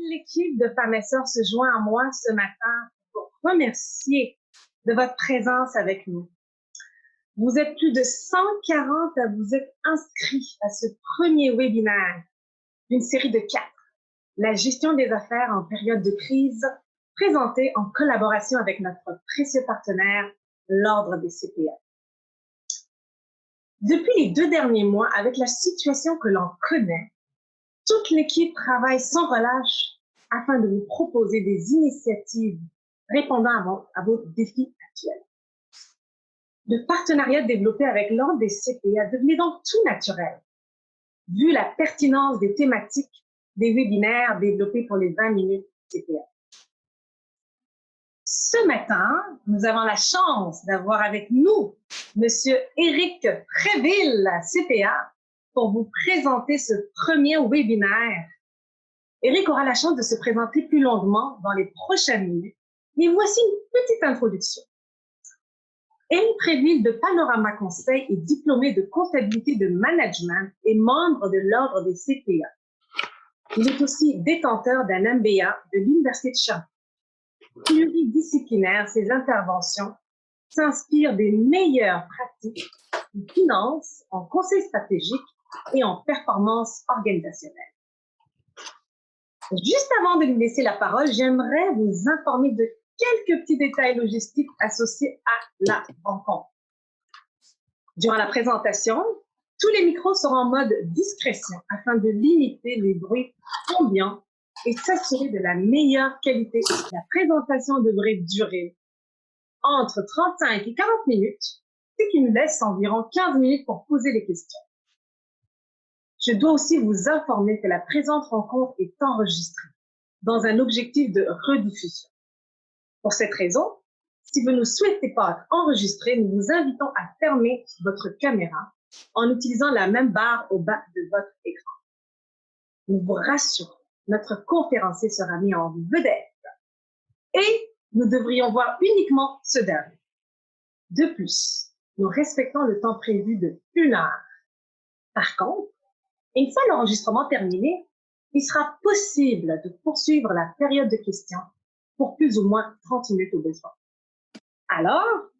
l'équipe de Femmes et Sœurs se joint à moi ce matin pour remercier de votre présence avec nous. Vous êtes plus de 140 à vous être inscrits à ce premier webinaire d'une série de 4, la gestion des affaires en période de crise, présenté en collaboration avec notre précieux partenaire, l'Ordre des CPA. Depuis les 2 derniers mois, avec la situation que l'on connaît, toute l'équipe travaille sans relâche afin de vous proposer des initiatives répondant à vos défis actuels. Le partenariat développé avec l'Ordre des CPA devenait donc tout naturel, vu la pertinence des thématiques des webinaires développés pour les 20 minutes CPA. Ce matin, nous avons la chance d'avoir avec nous Monsieur Éric Préville, CPA, pour vous présenter ce premier webinaire. Éric aura la chance de se présenter plus longuement dans les prochaines minutes, mais voici une petite introduction. Éric Préville de Panorama Conseil est diplômé de comptabilité de management et membre de l'Ordre des CPA. Il est aussi détenteur d'un MBA de l'Université de Chartres. Pluridisciplinaire, ses interventions s'inspirent des meilleures pratiques en finance, en conseil stratégique et en performance organisationnelle. Juste avant de lui laisser la parole, j'aimerais vous informer de quelques petits détails logistiques associés à la rencontre. Durant la présentation, tous les micros seront en mode discrétion afin de limiter les bruits ambiants et s'assurer de la meilleure qualité. La présentation devrait durer entre 35 et 40 minutes, ce qui nous laisse environ 15 minutes pour poser les questions. Je dois aussi vous informer que la présente rencontre est enregistrée dans un objectif de rediffusion. Pour cette raison, si vous ne souhaitez pas être enregistré, nous vous invitons à fermer votre caméra en utilisant la même barre au bas de votre écran. Nous vous rassurons, notre conférencier sera mis en vedette et nous devrions voir uniquement ce dernier. De plus, nous respectons le temps prévu de 1 heure. Par contre, une fois l'enregistrement terminé, il sera possible de poursuivre la période de questions pour plus ou moins 30 minutes au besoin. Alors,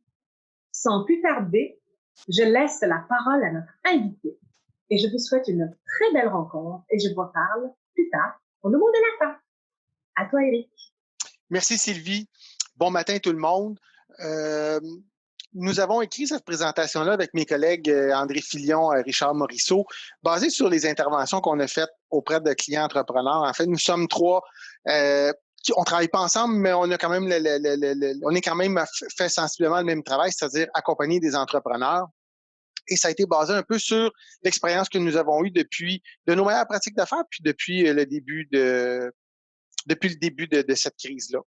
sans plus tarder, je laisse la parole à notre invité et je vous souhaite une très belle rencontre et je vous reparle plus tard pour le mot de la fin. À toi, Éric. Merci, Sylvie. Bon matin, tout le monde. Nous avons écrit cette présentation-là avec mes collègues André Filion et Richard Morisseau, basée sur les interventions qu'on a faites auprès de clients entrepreneurs. En fait, nous sommes 3. On ne travaille pas ensemble, mais on a quand même on est quand même fait sensiblement le même travail, c'est-à-dire accompagner des entrepreneurs. Et ça a été basé un peu sur l'expérience que nous avons eue depuis de nos meilleures pratiques d'affaires, puis depuis le début de cette crise-là.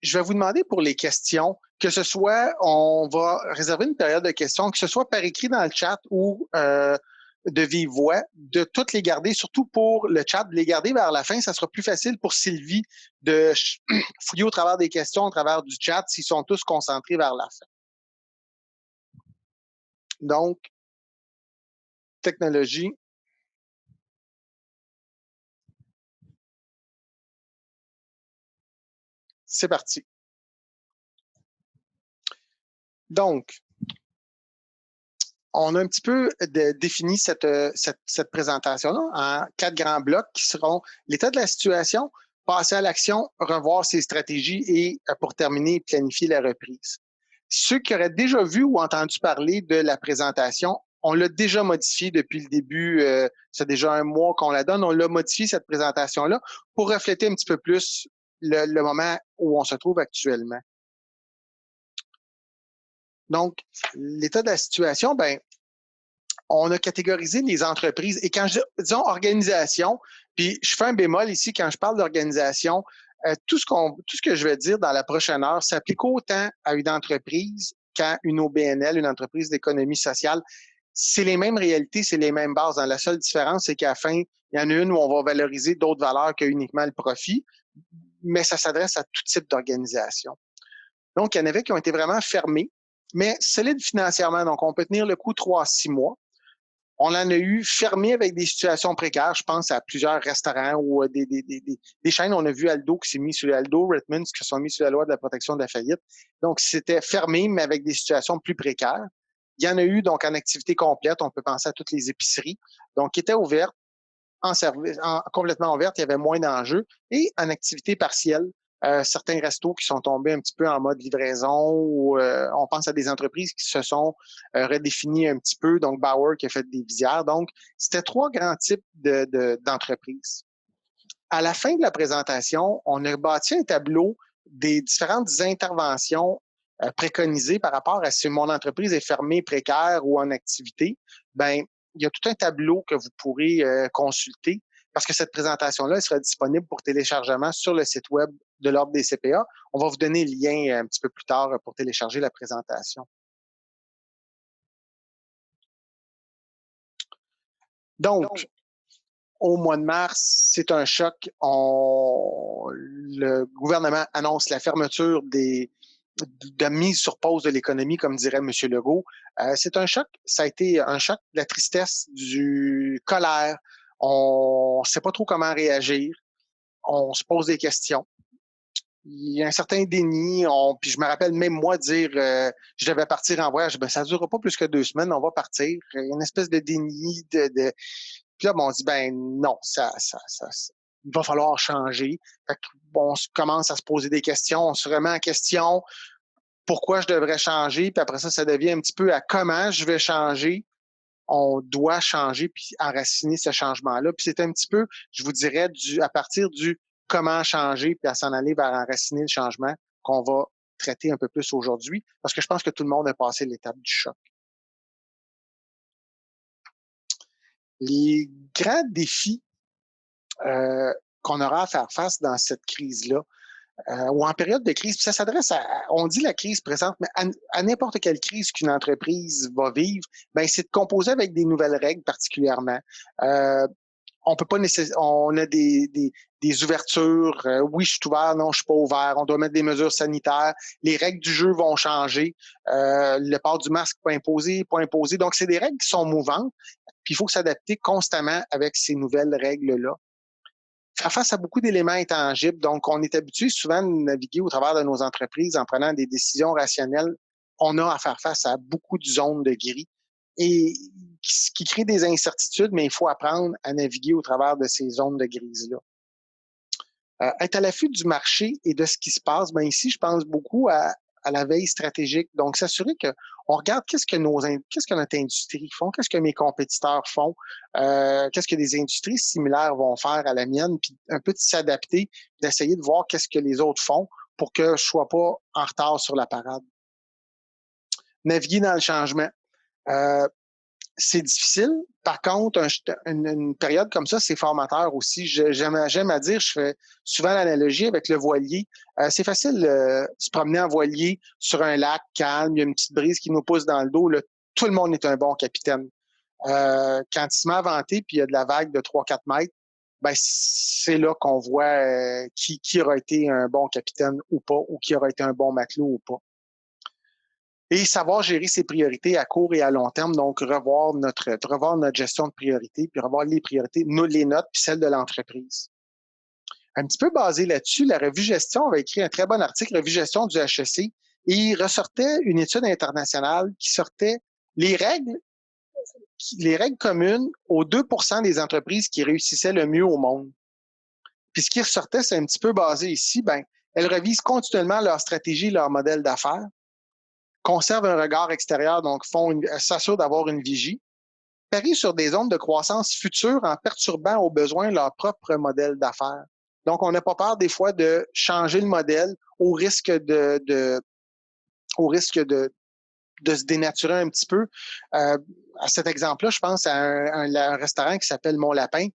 Je vais vous demander pour les questions, que ce soit, on va réserver une période de questions, que ce soit par écrit dans le chat ou de vive voix, de toutes les garder, surtout pour le chat, de les garder vers la fin. Ça sera plus facile pour Sylvie de fouiller au travers des questions, au travers du chat, s'ils sont tous concentrés vers la fin. Donc, technologie. C'est parti. Donc, on a un petit peu défini cette présentation-là en 4 grands blocs qui seront l'état de la situation, passer à l'action, revoir ses stratégies et, pour terminer, planifier la reprise. Ceux qui auraient déjà vu ou entendu parler de la présentation, on l'a déjà modifié depuis le début, c'est déjà 1 mois qu'on la donne, on l'a modifié cette présentation-là pour refléter un petit peu plus le moment où on se trouve actuellement. Donc, l'état de la situation, ben, on a catégorisé les entreprises. Et quand disons organisation, puis je fais un bémol ici quand je parle d'organisation, tout ce que je vais dire dans la prochaine heure s'applique autant à une entreprise qu'à une OBNL, une entreprise d'économie sociale. C'est les mêmes réalités, c'est les mêmes bases. La seule différence, c'est qu'à la fin, il y en a une où on va valoriser d'autres valeurs que uniquement le profit, mais ça s'adresse à tout type d'organisation. Donc, il y en avait qui ont été vraiment fermés, mais solides financièrement. Donc, on peut tenir le coup 3 à 6 mois. On en a eu fermés avec des situations précaires. Je pense à plusieurs restaurants ou des chaînes. On a vu Aldo qui s'est mis sur Aldo, Redmond qui se sont mis sur la loi de la protection de la faillite. Donc, c'était fermé, mais avec des situations plus précaires. Il y en a eu donc en activité complète. On peut penser à toutes les épiceries. Donc, qui étaient ouvertes, en service, complètement ouvertes. Il y avait moins d'enjeux. Et en activité partielle, certains restos qui sont tombés un petit peu en mode livraison ou on pense à des entreprises qui se sont redéfinies un petit peu. Donc, Bauer qui a fait des visières. Donc, c'était 3 grands types d'entreprises. À la fin de la présentation, on a bâti un tableau des différentes interventions préconisées par rapport à si mon entreprise est fermée, précaire ou en activité. Ben, il y a tout un tableau que vous pourrez consulter parce que cette présentation-là sera disponible pour téléchargement sur le site web de l'Ordre des CPA. On va vous donner le lien un petit peu plus tard pour télécharger la présentation. Donc, au mois de mars, c'est un choc. Le gouvernement annonce la fermeture de mise sur pause de l'économie, comme dirait M. Legault. C'est un choc. Ça a été un choc de la tristesse, du colère. On ne sait pas trop comment réagir. On se pose des questions. Il y a un certain déni. Puis je me rappelle même moi dire je devais partir en voyage. Ben, ça ne durera pas plus que 2 semaines. On va partir. Il y a une espèce de déni. Puis là, on dit ben non, il va falloir changer. Fait on commence à se poser des questions. On se remet en question. Pourquoi je devrais changer? Puis après ça, ça devient un petit peu à comment je vais changer. On doit changer puis enraciner ce changement-là. Puis c'est un petit peu, je vous dirais, à partir du comment changer puis à s'en aller vers enraciner le changement qu'on va traiter un peu plus aujourd'hui parce que je pense que tout le monde a passé l'étape du choc. Les grands défis qu'on aura à faire face dans cette crise-là, ou en période de crise, puis ça s'adresse on dit la crise présente, mais à n'importe quelle crise qu'une entreprise va vivre, ben c'est de composer avec des nouvelles règles particulièrement. On peut pas on a des ouvertures. Oui, je suis ouvert, non, je suis pas ouvert. On doit mettre des mesures sanitaires. Les règles du jeu vont changer. Le port du masque pas imposé, pas imposé. Donc, c'est des règles qui sont mouvantes. Puis, il faut s'adapter constamment avec ces nouvelles règles-là. Faire face à beaucoup d'éléments intangibles. Donc, on est habitué souvent de naviguer au travers de nos entreprises en prenant des décisions rationnelles. On a à faire face à beaucoup de zones de gris et qui crée des incertitudes, mais il faut apprendre à naviguer au travers de ces zones de grises-là. Être à l'affût du marché et de ce qui se passe, ben ici, je pense beaucoup à la veille stratégique. Donc, s'assurer qu'on regarde qu'est-ce que notre industrie font, qu'est-ce que mes compétiteurs font, qu'est-ce que des industries similaires vont faire à la mienne, puis un peu de s'adapter, d'essayer de voir qu'est-ce que les autres font pour que je ne sois pas en retard sur la parade. Naviguer dans le changement. C'est difficile. Par contre, une période comme ça, c'est formateur aussi. J'aime à dire, je fais souvent l'analogie avec le voilier. C'est facile de se promener en voilier sur un lac calme, il y a une petite brise qui nous pousse dans le dos. Là, tout le monde est un bon capitaine. Quand il se met à vanter puis il y a de la vague de 3-4 mètres, ben c'est là qu'on voit qui aura été un bon capitaine ou pas, ou qui aura été un bon matelot ou pas. Et savoir gérer ses priorités à court et à long terme, donc revoir notre gestion de priorités, puis revoir les priorités, les nôtres, puis celles de l'entreprise. Un petit peu basé là-dessus, la revue Gestion avait écrit un très bon article, Revue Gestion du HEC, et il ressortait une étude internationale qui sortait les règles communes aux 2% des entreprises qui réussissaient le mieux au monde. Puis ce qui ressortait, c'est un petit peu basé ici, ben, elles revisent continuellement leur stratégie, leur modèle d'affaires, conservent un regard extérieur, donc s'assurent d'avoir une vigie, parient sur des zones de croissance futures en perturbant au besoin leur propre modèle d'affaires. Donc, on n'a pas peur des fois de changer le modèle au risque de se dénaturer un petit peu. À cet exemple-là, je pense à un restaurant qui s'appelle Mon Lapin,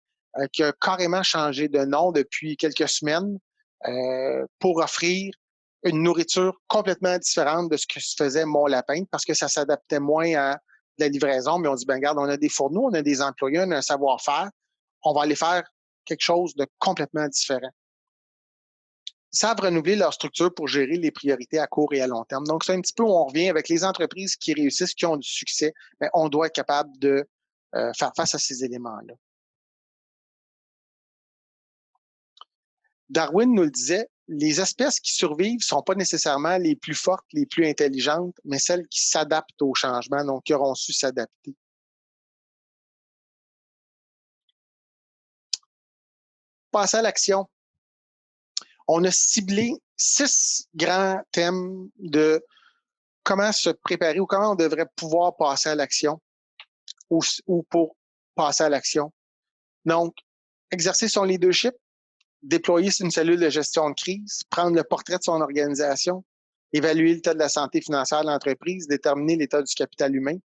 qui a carrément changé de nom depuis quelques semaines pour offrir une nourriture complètement différente de ce que se faisait Mon Lapin parce que ça s'adaptait moins à la livraison. Mais on dit, ben regarde, on a des fourneaux, on a des employés, on a un savoir-faire. On va aller faire quelque chose de complètement différent. Ils savent renouveler leur structure pour gérer les priorités à court et à long terme. Donc, c'est un petit peu où on revient avec les entreprises qui réussissent, qui ont du succès, mais on doit être capable de faire face à ces éléments-là. Darwin nous le disait, les espèces qui survivent ne sont pas nécessairement les plus fortes, les plus intelligentes, mais celles qui s'adaptent au changement, donc qui auront su s'adapter. Passer à l'action. On a ciblé 6 grands thèmes de comment se préparer ou comment on devrait pouvoir passer à l'action ou pour passer à l'action. Donc, exercer son leadership, déployer une cellule de gestion de crise, prendre le portrait de son organisation, évaluer l'état de la santé financière de l'entreprise, déterminer l'état du capital humain,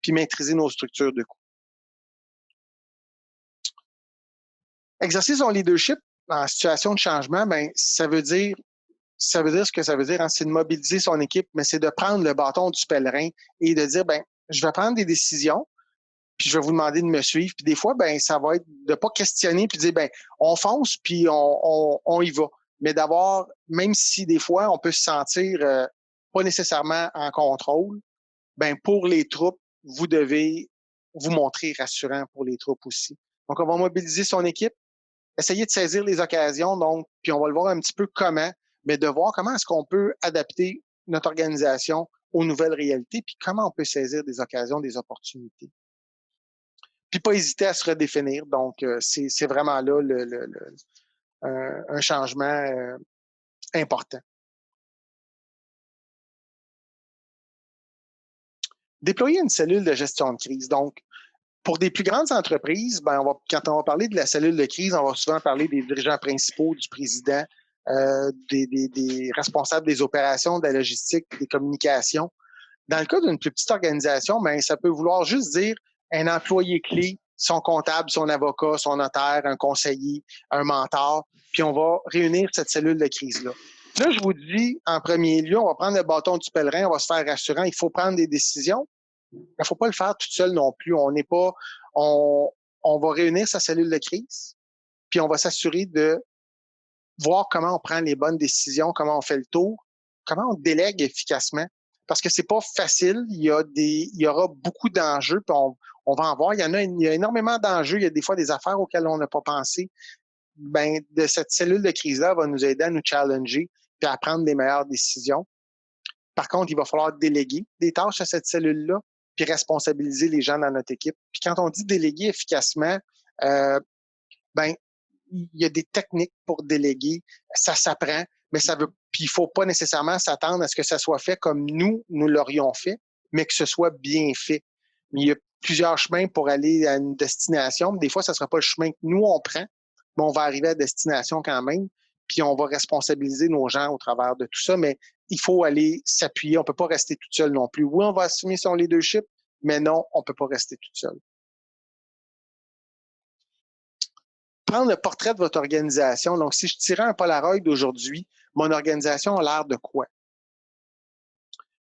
puis maîtriser nos structures de coûts. Exercer son leadership en situation de changement, ben, ça veut dire ce que ça veut dire, hein, c'est de mobiliser son équipe, mais c'est de prendre le bâton du pèlerin et de dire, ben, je vais prendre des décisions, puis je vais vous demander de me suivre. Puis des fois, ben, ça va être de pas questionner puis de dire, ben, on fonce puis on y va. Mais d'avoir, même si des fois on peut se sentir pas nécessairement en contrôle, ben, pour les troupes, vous devez vous montrer rassurant pour les troupes aussi. Donc, on va mobiliser son équipe, essayer de saisir les occasions, donc, puis on va le voir un petit peu comment, mais de voir comment est-ce qu'on peut adapter notre organisation aux nouvelles réalités, puis comment on peut saisir des occasions, des opportunités. Puis pas hésiter à se redéfinir. Donc, c'est vraiment là un changement important. Déployer une cellule de gestion de crise. Donc, pour des plus grandes entreprises, ben quand on va parler de la cellule de crise, on va souvent parler des dirigeants principaux, du président, des responsables des opérations, de la logistique, des communications. Dans le cas d'une plus petite organisation, ben, ça peut vouloir juste dire un employé clé, son comptable, son avocat, son notaire, un conseiller, un mentor, puis on va réunir cette cellule de crise-là. Là, je vous dis, en premier lieu, on va prendre le bâton du pèlerin, on va se faire rassurant, il faut prendre des décisions. Il ne faut pas le faire tout seul non plus. On n'est pas, on va réunir sa cellule de crise, puis on va s'assurer de voir comment on prend les bonnes décisions, comment on fait le tour, comment on délègue efficacement. Parce que c'est pas facile. Il y aura beaucoup d'enjeux, puis on va en voir. Il y a énormément d'enjeux. Il y a des fois des affaires auxquelles on n'a pas pensé. Ben, de cette cellule de crise-là va nous aider à nous challenger puis à prendre les meilleures décisions. Par contre, il va falloir déléguer des tâches à cette cellule-là puis responsabiliser les gens dans notre équipe. Puis quand on dit déléguer efficacement, ben, il y a des techniques pour déléguer, ça s'apprend, mais ça veut, puis il faut pas nécessairement s'attendre à ce que ça soit fait comme nous l'aurions fait, mais que ce soit bien fait. Mais il y a plusieurs chemins pour aller à une destination. Des fois, ça sera pas le chemin que nous on prend, mais on va arriver à destination quand même, puis on va responsabiliser nos gens au travers de tout ça, mais il faut aller s'appuyer. On peut pas rester tout seul non plus. Oui, on va assumer son leadership, mais non, on peut pas rester tout seul. Prendre le portrait de votre organisation. Donc, si je tirais un Polaroid d'aujourd'hui, mon organisation a l'air de quoi?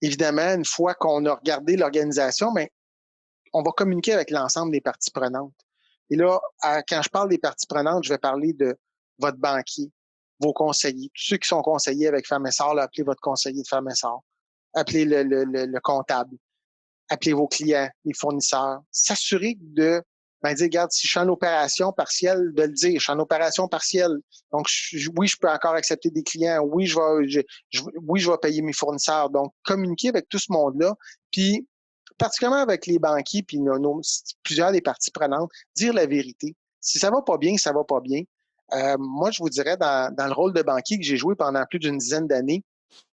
Évidemment, une fois qu'on a regardé l'organisation, ben, on va communiquer avec l'ensemble des parties prenantes. Et là, quand je parle des parties prenantes, je vais parler de votre banquier, vos conseillers, tous ceux qui sont conseillers avec Femmes et Sœurs, appelez votre conseiller de Femmes et Sœurs, appelez le comptable, appelez vos clients, les fournisseurs, s'assurer de dire, regarde, si je suis en opération partielle, de le dire, je suis en opération partielle. Donc, oui, je peux encore accepter des clients. Oui, je vais payer mes fournisseurs. Donc, communiquer avec tout ce monde-là. Puis, particulièrement avec les banquiers, puis plusieurs des parties prenantes, dire la vérité. Si ça va pas bien, ça va pas bien. Moi, je vous dirais, dans le rôle de banquier que j'ai joué pendant plus d'une dizaine d'années,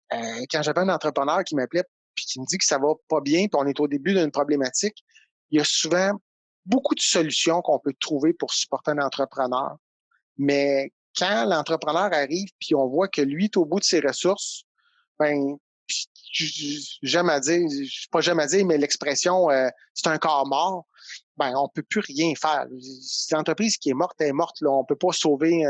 quand j'avais un entrepreneur qui m'appelait puis qui me dit que ça va pas bien, puis on est au début d'une problématique, il y a souvent beaucoup de solutions qu'on peut trouver pour supporter un entrepreneur. Mais quand l'entrepreneur arrive puis on voit que lui est au bout de ses ressources, ben j'aime à dire, pas jamais à dire, mais l'expression c'est un corps mort, ben on peut plus rien faire. Si l'entreprise qui est morte, elle est morte. Là. On peut pas sauver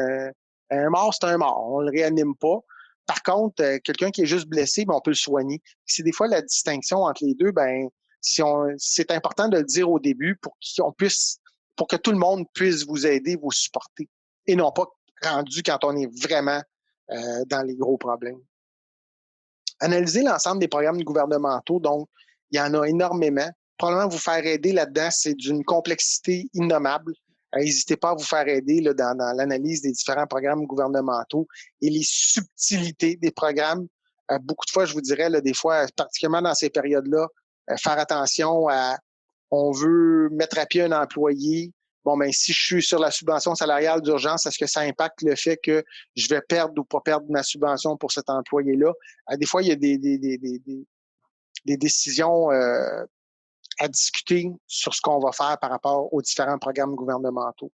un mort, c'est un mort. On le réanime pas. Par contre, quelqu'un qui est juste blessé, ben, on peut le soigner. C'est des fois la distinction entre les deux, ben, c'est important de le dire au début pour que tout le monde puisse vous aider, vous supporter. Et non pas rendu quand on est vraiment dans les gros problèmes. Analyser l'ensemble des programmes gouvernementaux, donc, il y en a énormément. probablement vous faire aider là-dedans. C'est d'une complexité innommable. N'hésitez pas à vous faire aider là, dans l'analyse des différents programmes gouvernementaux et les subtilités des programmes. Beaucoup de fois, je vous dirais, là, des fois, particulièrement dans ces périodes-là, faire attention à on veut mettre à pied un employé. Bon, ben, si je suis sur la subvention salariale d'urgence, est-ce que ça impacte le fait que je vais perdre ou pas perdre ma subvention pour cet employé-là? Des fois, il y a des décisions à discuter sur ce qu'on va faire par rapport aux différents programmes gouvernementaux.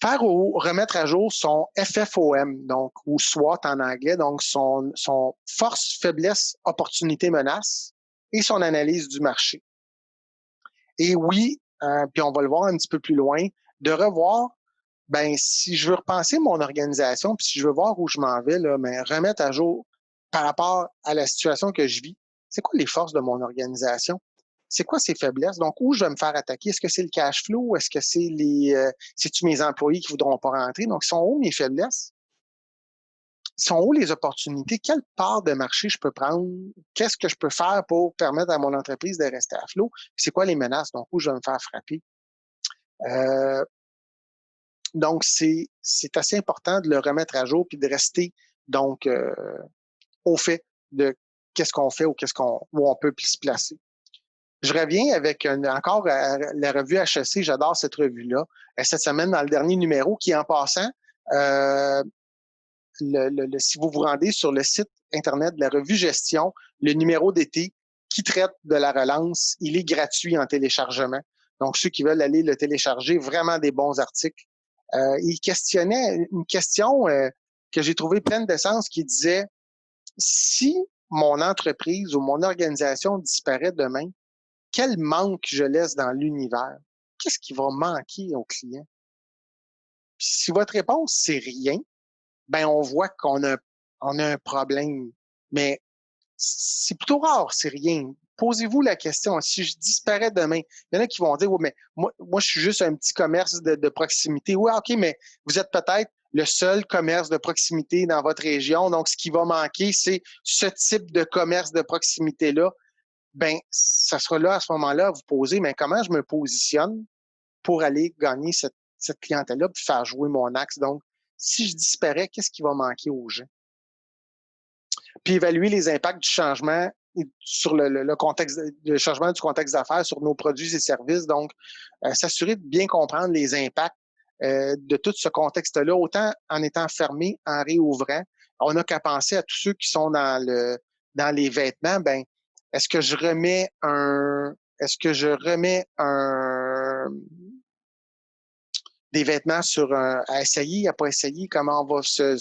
Faire ou remettre à jour son FFOM, donc, ou SWOT en anglais, donc son force, faiblesse, opportunité, menace, et son analyse du marché. Et oui, puis on va le voir un petit peu plus loin, de revoir, ben si je veux repenser mon organisation, puis si je veux voir où je m'en vais, là, mais remettre à jour par rapport à la situation que je vis, c'est quoi les forces de mon organisation? C'est quoi ses faiblesses? Donc, où je vais me faire attaquer? Est-ce que c'est le cash flow? Est-ce que c'est c'est-tu mes employés qui voudront pas rentrer? Donc, sont où mes faiblesses? Sont où les opportunités? Quelle part de marché je peux prendre? Qu'est-ce que je peux faire pour permettre à mon entreprise de rester à flot? Puis c'est quoi les menaces? Donc, où je vais me faire frapper? Donc, c'est assez important de le remettre à jour puis de rester donc au fait de qu'est-ce qu'on fait ou où on peut se placer. Je reviens avec encore la revue HEC. J'adore cette revue-là. Cette semaine, dans le dernier numéro, qui en passant, si vous vous rendez sur le site Internet de la revue Gestion, le numéro d'été qui traite de la relance, il est gratuit en téléchargement. Donc, ceux qui veulent aller le télécharger, vraiment des bons articles. Il questionnait une question que j'ai trouvée pleine de sens qui disait, si mon entreprise ou mon organisation disparaît demain, quel manque je laisse dans l'univers? Qu'est-ce qui va manquer aux clients? Puis si votre réponse, c'est rien, ben on voit qu'on a un problème. Mais c'est plutôt rare, c'est rien. Posez-vous la question, si je disparais demain, il y en a qui vont dire, oui, mais moi je suis juste un petit commerce de proximité. Oui, OK, mais vous êtes peut-être le seul commerce de proximité dans votre région. Donc, ce qui va manquer, c'est ce type de commerce de proximité-là. Ben, ça sera là, à ce moment-là, à vous poser, mais comment je me positionne pour aller gagner cette clientèle-là puis faire jouer mon axe. Donc, si je disparais, qu'est-ce qui va manquer aux gens? Puis évaluer les impacts du changement sur le contexte, le changement du contexte d'affaires sur nos produits et services. Donc, s'assurer de bien comprendre les impacts de tout ce contexte-là, autant en étant fermé, en réouvrant. On n'a qu'à penser à tous ceux qui sont dans les vêtements. Ben, est-ce que je remets des vêtements à essayer, à pas essayer? Comment on va ça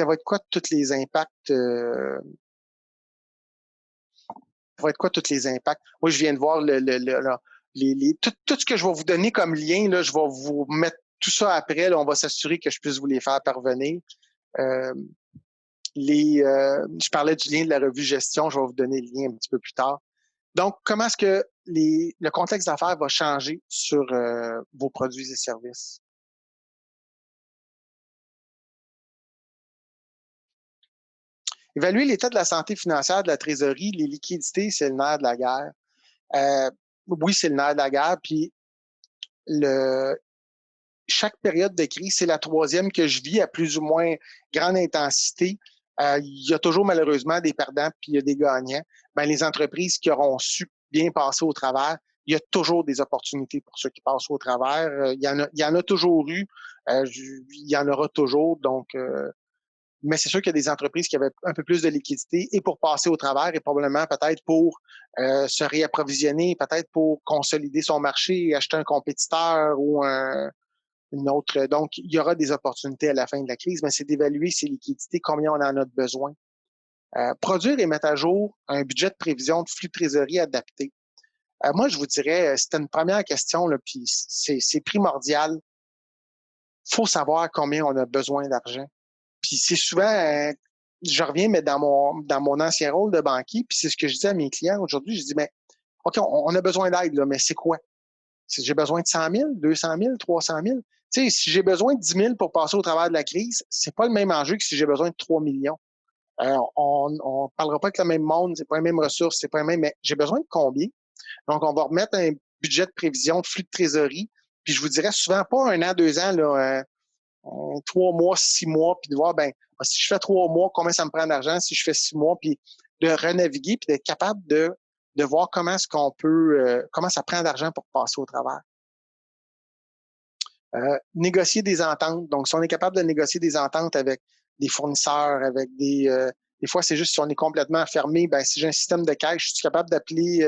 va être quoi tous les impacts? Ça va être quoi tous les impacts? Moi, je viens de voir tout ce que je vais vous donner comme lien, là, je vais vous mettre tout ça après. Là, on va s'assurer que je puisse vous les faire parvenir. Je parlais du lien de la revue Gestion, je vais vous donner le lien un petit peu plus tard. Donc, comment est-ce que le contexte d'affaires va changer sur vos produits et services? Évaluer l'état de la santé financière de la trésorerie, les liquidités, c'est le nerf de la guerre. Oui, c'est le nerf de la guerre. Puis chaque période de crise, c'est la troisième que je vis à plus ou moins grande intensité. Il y a toujours malheureusement des perdants puis il y a des gagnants. Ben, les entreprises qui auront su bien passer au travers, il y a toujours des opportunités pour ceux qui passent au travers. Il y en a toujours eu. Il y en aura toujours. Donc, mais c'est sûr qu'il y a des entreprises qui avaient un peu plus de liquidité et pour passer au travers et probablement peut-être pour se réapprovisionner, peut-être pour consolider son marché et acheter un compétiteur ou une autre. Donc, il y aura des opportunités à la fin de la crise, mais c'est d'évaluer ces liquidités, combien on en a besoin. Produire et mettre à jour un budget de prévision de flux de trésorerie adapté. Moi, je vous dirais, c'était une première question, là, puis c'est primordial. Il faut savoir combien on a besoin d'argent. Puis c'est souvent, je reviens, mais dans mon ancien rôle de banquier, puis c'est ce que je dis à mes clients aujourd'hui, je dis, mais OK, on a besoin d'aide, là, mais c'est quoi? Si j'ai besoin de 100 000, 200 000, 300 000. Tu sais, si j'ai besoin de 10 000 pour passer au travers de la crise, c'est pas le même enjeu que si j'ai besoin de 3 millions. On ne parlera pas avec le même monde, c'est pas les mêmes ressources, c'est pas les mêmes, mais j'ai besoin de combien? Donc, on va remettre un budget de prévision, de flux de trésorerie, puis je vous dirais souvent pas 1 an, 2 ans, là, 3 mois, 6 mois, puis de voir, ben, si je fais 3 mois, combien ça me prend d'argent, si je fais 6 mois, puis de renaviguer, puis d'être capable de voir comment est-ce qu'on peut, comment ça prend d'argent pour passer au travers. Négocier des ententes. Donc, si on est capable de négocier des ententes avec des fournisseurs, avec des fois, c'est juste si on est complètement fermé, ben, si j'ai un système de caisse, je suis capable d'appeler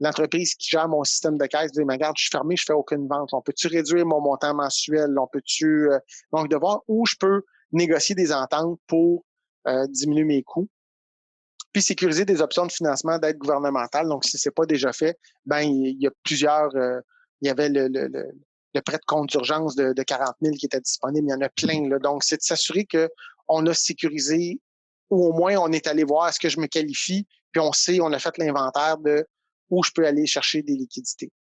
l'entreprise qui gère mon système de caisse, de dire, regarde, je suis fermé, je fais aucune vente. On peut-tu réduire mon montant mensuel? On peut-tu, donc, de voir où je peux négocier des ententes pour diminuer mes coûts. Puis sécuriser des options de financement d'aide gouvernementale. Donc, si c'est pas déjà fait, ben, il y a plusieurs, il y avait le prêt de compte d'urgence de 40 000 qui était disponible. Il y en a plein, là. Donc, c'est de s'assurer qu'on a sécurisé ou au moins on est allé voir est-ce que je me qualifie, puis on sait, on a fait l'inventaire de où je peux aller chercher des liquidités.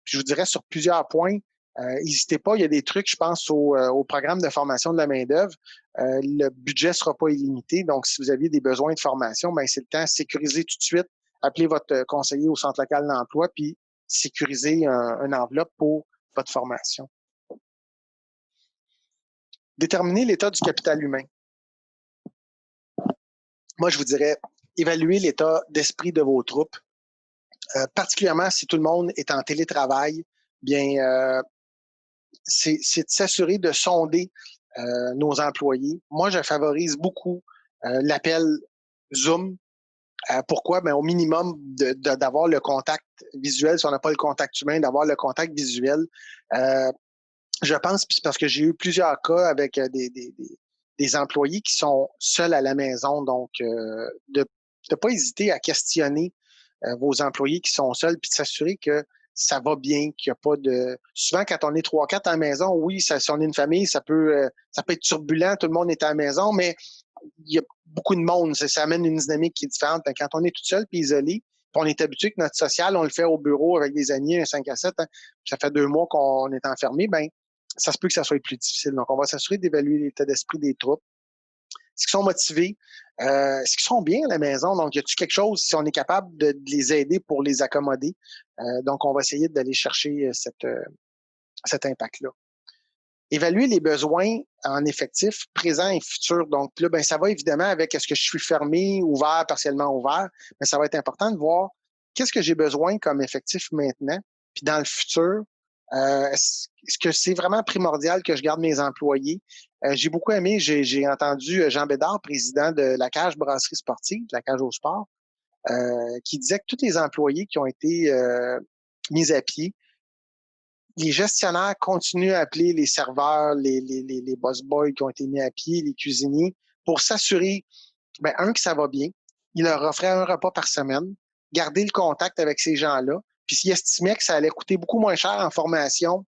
Puis je vous dirais sur plusieurs points, n'hésitez pas, il y a des trucs, je pense, au programme de formation de la main-d'œuvre. Le budget ne sera pas illimité. Donc, si vous aviez des besoins de formation, ben c'est le temps de sécuriser tout de suite. Appelez votre conseiller au centre local d'emploi, puis sécuriser une enveloppe pour votre formation. Déterminer l'état du capital humain. Moi, je vous dirais, évaluer l'état d'esprit de vos troupes, particulièrement si tout le monde est en télétravail, bien, c'est de s'assurer de sonder nos employés. Moi, je favorise beaucoup l'appel Zoom. Pourquoi? Ben, au minimum, d'avoir le contact visuel. Si on n'a pas le contact humain, d'avoir le contact visuel. Je pense, parce que j'ai eu plusieurs cas avec des employés qui sont seuls à la maison. Donc, de ne pas hésiter à questionner vos employés qui sont seuls, puis de s'assurer que ça va bien, qu'il n'y a pas de... Souvent, quand on est 3-4 à la maison, oui, si on est une famille, ça peut être turbulent, tout le monde est à la maison, mais il y a beaucoup de monde, ça amène une dynamique qui est différente. Quand on est tout seul puis isolé, puis on est habitué que notre social, on le fait au bureau avec des amis, un 5 à 7, hein, ça fait 2 mois qu'on est enfermé, ben ça se peut que ça soit plus difficile. Donc, on va s'assurer d'évaluer l'état d'esprit des troupes. Est-ce qu'ils sont motivés? Est-ce qu'ils sont bien à la maison? Donc, y a-t-il quelque chose, si on est capable de les aider pour les accommoder? Donc, on va essayer d'aller chercher cet impact-là. Évaluer les besoins en effectifs présents et futurs. Donc, là, ben, ça va évidemment avec est-ce que je suis fermé, ouvert, partiellement ouvert, mais ça va être important de voir qu'est-ce que j'ai besoin comme effectif maintenant, puis dans le futur, est-ce que c'est vraiment primordial que je garde mes employés? J'ai beaucoup aimé, j'ai entendu Jean Bédard, président de la Cage Brasserie Sportive, la Cage au sport, qui disait que tous les employés qui ont été mis à pied, les gestionnaires continuent à appeler les serveurs, les boss boys qui ont été mis à pied, les cuisiniers, pour s'assurer, ben, que ça va bien. Il leur offrait un repas par semaine, garder le contact avec ces gens-là. Puis s'ils estimaient que ça allait coûter beaucoup moins cher en formation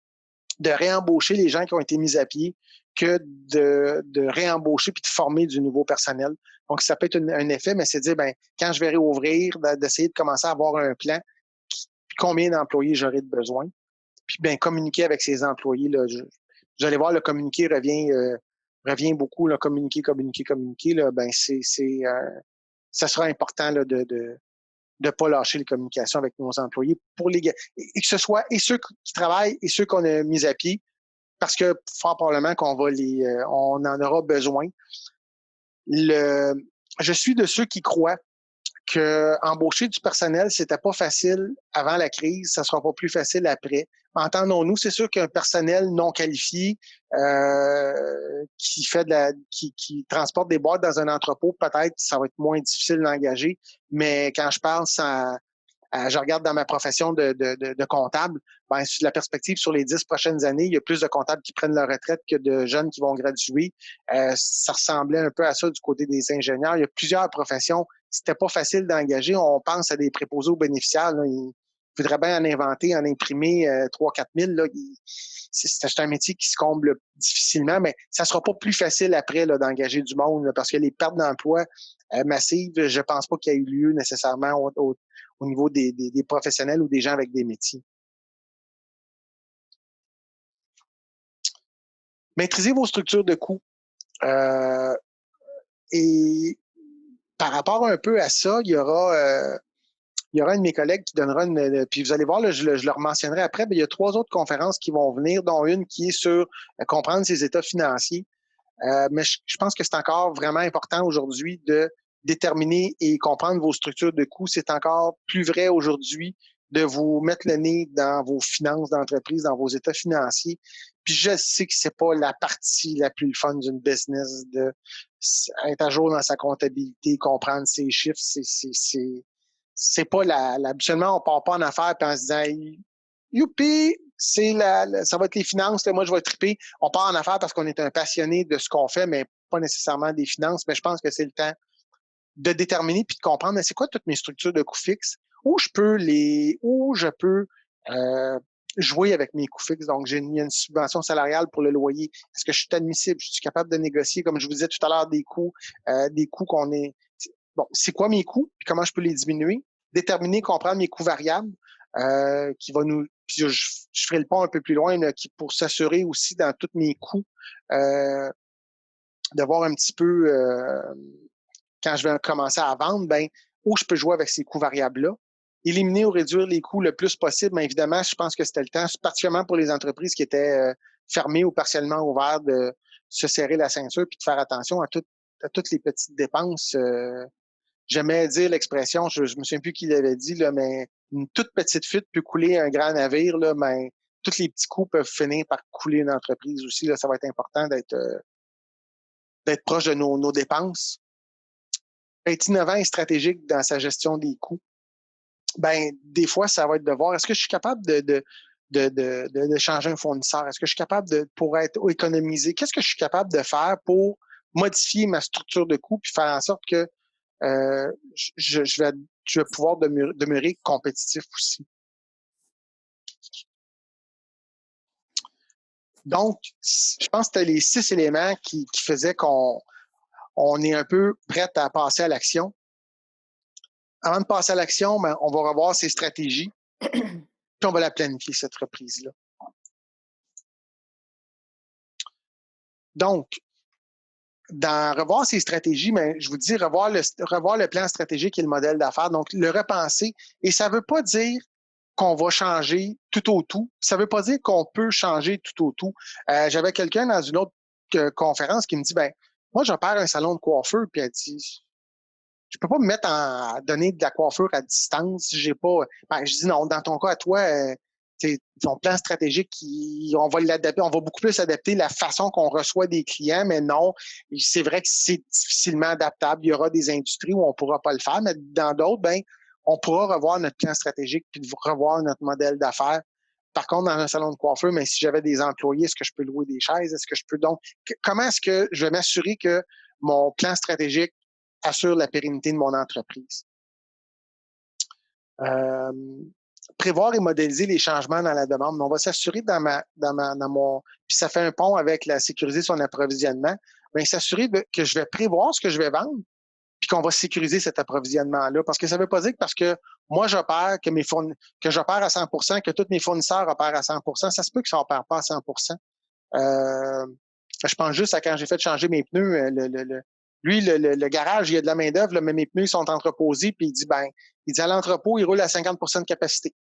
de réembaucher les gens qui ont été mis à pied que de réembaucher puis de former du nouveau personnel. Donc, ça peut être un effet, mais c'est de dire, ben, quand je vais réouvrir, d'essayer de commencer à avoir un plan, combien d'employés j'aurai de besoin. Puis, ben, communiquer avec ses employés. Là, vous allez voir, le communiquer revient beaucoup. Là, communiquer. Là, ben, ça sera important là, de ne pas lâcher les communications avec nos employés pour et que ce soit et ceux qui travaillent et ceux qu'on a mis à pied, parce que fort probablement qu'on va on en aura besoin. Je suis de ceux qui croient que embaucher du personnel, c'était pas facile avant la crise, ça sera pas plus facile après. Entendons-nous, c'est sûr qu'un personnel non qualifié qui transporte des boîtes dans un entrepôt, peut-être ça va être moins difficile d'engager, mais quand je parle je regarde dans ma profession de comptable, ben, la perspective sur les 10 prochaines années, il y a plus de comptables qui prennent leur retraite que de jeunes qui vont graduer. Ça ressemblait un peu à ça du côté des ingénieurs. Il y a plusieurs professions. C'était pas facile d'engager. On pense à des préposés aux bénéficiaires. Là. Il faudrait bien en inventer, en imprimer 3-4 000. Là. C'est un métier qui se comble difficilement, mais ça sera pas plus facile après là, d'engager du monde là, parce que les pertes d'emploi massives, je pense pas qu'il y ait eu lieu nécessairement au niveau des professionnels ou des gens avec des métiers. Maîtrisez vos structures de coûts et par rapport un peu à ça, il y aura un de mes collègues qui donnera puis vous allez voir, là, je le mentionnerai après, mais il y a 3 autres conférences qui vont venir, dont une qui est sur comprendre ses états financiers. Mais je pense que c'est encore vraiment important aujourd'hui de déterminer et comprendre vos structures de coûts. C'est encore plus vrai aujourd'hui de vous mettre le nez dans vos finances d'entreprise, dans vos états financiers. Puis je sais que c'est pas la partie la plus fun d'une business de être à jour dans sa comptabilité, comprendre ses chiffres. C'est pas habituellement, on part pas en affaires puis en se disant youpi, ça va être les finances, là, moi je vais triper. On part en affaires parce qu'on est un passionné de ce qu'on fait, mais pas nécessairement des finances. Mais je pense que c'est le temps de déterminer puis de comprendre, mais c'est quoi toutes mes structures de coûts fixes, où je peux euh, jouer avec mes coûts fixes. Donc, il y a une subvention salariale pour le loyer. Est-ce que je suis admissible? Je suis capable de négocier, comme je vous disais tout à l'heure, des coûts qu'on est. Bon, c'est quoi mes coûts, puis comment je peux les diminuer? Déterminer, comprendre mes coûts variables, qui va nous. Puis je ferai le pont un peu plus loin, là, pour s'assurer aussi dans tous mes coûts, de voir un petit peu quand je vais commencer à vendre, ben, où je peux jouer avec ces coûts variables-là. Éliminer ou réduire les coûts le plus possible, mais évidemment, je pense que c'était le temps, particulièrement pour les entreprises qui étaient fermées ou partiellement ouvertes, de se serrer la ceinture puis de faire attention à toutes les petites dépenses. J'aimais dire l'expression, je me souviens plus qui l'avait dit, là, mais une toute petite fuite peut couler un grand navire, là, mais tous les petits coups peuvent finir par couler une entreprise aussi. Là, ça va être important d'être proche de nos dépenses. Être innovant et stratégique dans sa gestion des coûts. Ben, des fois, ça va être de voir, est-ce que je suis capable de changer un fournisseur? Est-ce que je suis capable pour économiser? Qu'est-ce que je suis capable de faire pour modifier ma structure de coûts puis faire en sorte que je vais pouvoir demeurer compétitif aussi. Donc, je pense que c'était les 6 éléments qui faisaient qu'on est un peu prêt à passer à l'action. Avant de passer à l'action, ben, on va revoir ses stratégies, puis on va la planifier, cette reprise-là. Donc, dans revoir ses stratégies, mais je vous dis revoir le plan stratégique et le modèle d'affaires, donc le repenser. Et ça ne veut pas dire qu'on va changer tout au tout. Ça ne veut pas dire qu'on peut changer tout au tout. J'avais quelqu'un dans une autre conférence qui me dit, ben, moi, j'opère un salon de coiffeur, puis elle dit, je peux pas me mettre à donner de la coiffure à distance. J'ai pas. Ben, je dis non, dans ton cas, à toi, ton plan stratégique, on va l'adapter, on va beaucoup plus adapter la façon qu'on reçoit des clients, mais non, c'est vrai que c'est difficilement adaptable. Il y aura des industries où on pourra pas le faire, mais dans d'autres, ben, on pourra revoir notre plan stratégique puis revoir notre modèle d'affaires. Par contre, dans un salon de coiffeur, mais si j'avais des employés, est-ce que je peux louer des chaises? Est-ce que je peux donc, comment est-ce que je vais m'assurer que mon plan stratégique assure la pérennité de mon entreprise? Prévoir et modéliser les changements dans la demande. On va s'assurer dans mon, puis ça fait un pont avec la sécuriser son approvisionnement, bien, s'assurer que je vais prévoir ce que je vais vendre, puis qu'on va sécuriser cet approvisionnement-là. Parce que ça ne veut pas dire que parce que moi, j'opère, que j'opère à 100%, que tous mes fournisseurs opèrent à 100%, ça se peut que ça n'opère pas à 100%. Je pense juste à quand j'ai fait changer mes pneus, le garage, il y a de la main-d'œuvre, mais mes pneus sont entreposés, puis il dit à l'entrepôt, il roule à 50% de capacité.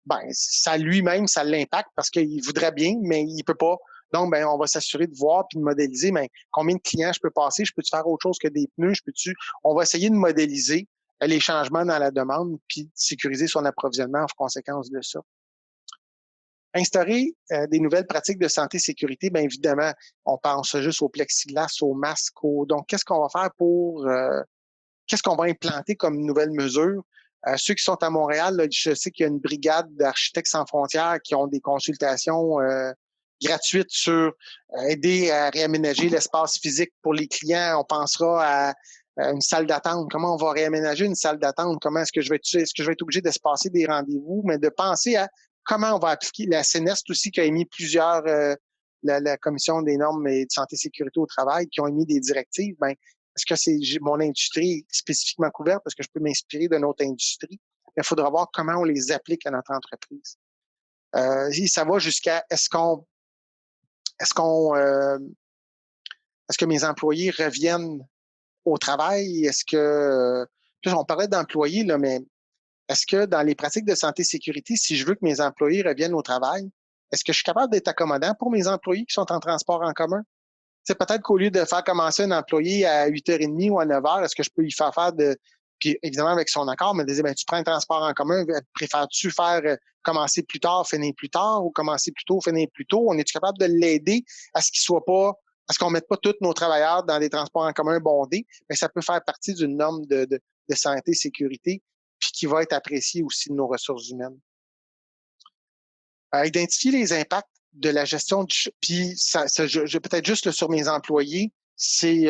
Ben, ça lui-même, ça l'impacte parce qu'il voudrait bien, mais il peut pas. Donc, ben, on va s'assurer de voir puis de modéliser, mais combien de clients je peux passer, je peux-tu faire autre chose que des pneus, on va essayer de modéliser les changements dans la demande puis de sécuriser son approvisionnement en conséquence de ça. Instaurer des nouvelles pratiques de santé et sécurité, bien évidemment, on pense juste au plexiglas, au masque. Donc, qu'est-ce qu'on va faire qu'est-ce qu'on va implanter comme nouvelles mesures? Ceux qui sont à Montréal, là, je sais qu'il y a une brigade d'architectes sans frontières qui ont des consultations gratuites sur aider à réaménager l'espace physique pour les clients. On pensera à une salle d'attente. Comment on va réaménager une salle d'attente? Comment est-ce que je vais être obligé d'espacer des rendez-vous? Mais de penser à comment on va appliquer la CNEST aussi qui a émis plusieurs la Commission des normes et de santé et sécurité au travail qui ont émis des directives. Ben, est-ce que c'est mon industrie spécifiquement couverte? Parce que je peux m'inspirer de notre industrie? Il faudra voir comment on les applique à notre entreprise. Ça va jusqu'à est-ce que mes employés reviennent au travail, est-ce que, là, on parlait d'employés, là, mais est-ce que dans les pratiques de santé et sécurité, si je veux que mes employés reviennent au travail, est-ce que je suis capable d'être accommodant pour mes employés qui sont en transport en commun? C'est peut-être qu'au lieu de faire commencer un employé à 8h30 ou à 9h, est-ce que je peux lui faire faire puis évidemment avec son accord, me dire, ben, tu prends un transport en commun, préfères-tu faire commencer plus tard, finir plus tard, ou commencer plus tôt, finir plus tôt? On est-tu capable de l'aider à ce qu'il soit pas, à ce qu'on mette pas tous nos travailleurs dans des transports en commun bondés? Mais ça peut faire partie d'une norme de santé, sécurité, puis qui va être appréciée aussi de nos ressources humaines. Identifier les impacts de la gestion puis je peut-être juste sur mes employés, c'est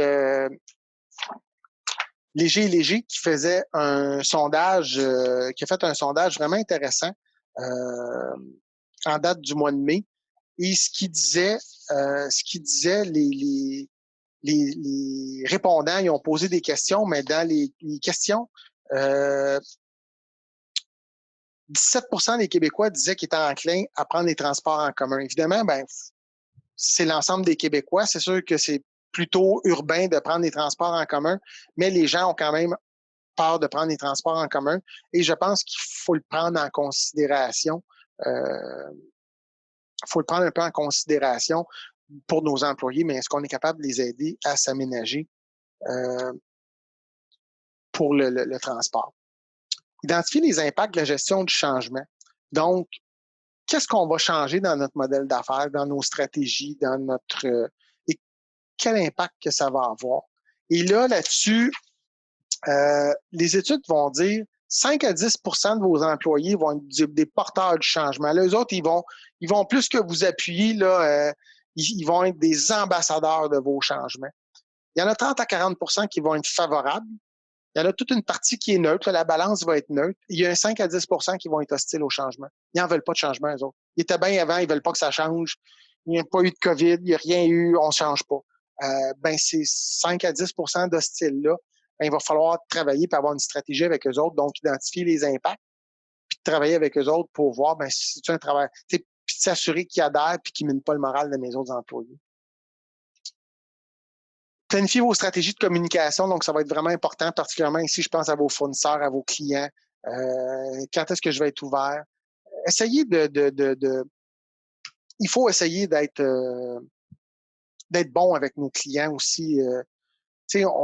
Léger qui faisait un sondage, qui a fait un sondage vraiment intéressant en date du mois de mai. Et ce qu'il disait, les répondants, ils ont posé des questions, mais dans les questions, 17% des Québécois disaient qu'ils étaient enclins à prendre les transports en commun. Évidemment, ben, c'est l'ensemble des Québécois. C'est sûr que c'est plutôt urbain de prendre les transports en commun, mais les gens ont quand même peur de prendre les transports en commun. Et je pense qu'il faut le prendre en considération. Il faut le prendre un peu en considération pour nos employés, mais est-ce qu'on est capable de les aider à s'aménager pour le transport? Identifier les impacts de la gestion du changement. Donc, qu'est-ce qu'on va changer dans notre modèle d'affaires, dans nos stratégies, dans notre... et quel impact que ça va avoir? Et là-dessus, les études vont dire 5 à 10 de vos employés vont être des porteurs du changement. Là, eux autres, ils vont plus que vous appuyer, là, ils vont être des ambassadeurs de vos changements. Il y en a 30 à 40 qui vont être favorables. Il y en a toute une partie qui est neutre. La balance va être neutre. Il y a un 5 à 10 qui vont être hostiles au changement. Ils n'en veulent pas de changement, eux autres. Ils étaient bien avant, ils ne veulent pas que ça change. Il n'y a pas eu de COVID, il n'y a rien eu, on ne change pas. Ces 5 à 10 d'hostiles-là, ben, il va falloir travailler pour avoir une stratégie avec eux autres, donc identifier les impacts, puis travailler avec eux autres pour voir si c'est un travail, puis s'assurer qu'ils adhèrent puis qu'ils ne minent pas le moral de mes autres employés. Planifiez vos stratégies de communication, donc ça va être vraiment important, particulièrement ici, je pense à vos fournisseurs, à vos clients. Quand est-ce que je vais être ouvert? Essayez il faut essayer d'être bon avec nos clients aussi.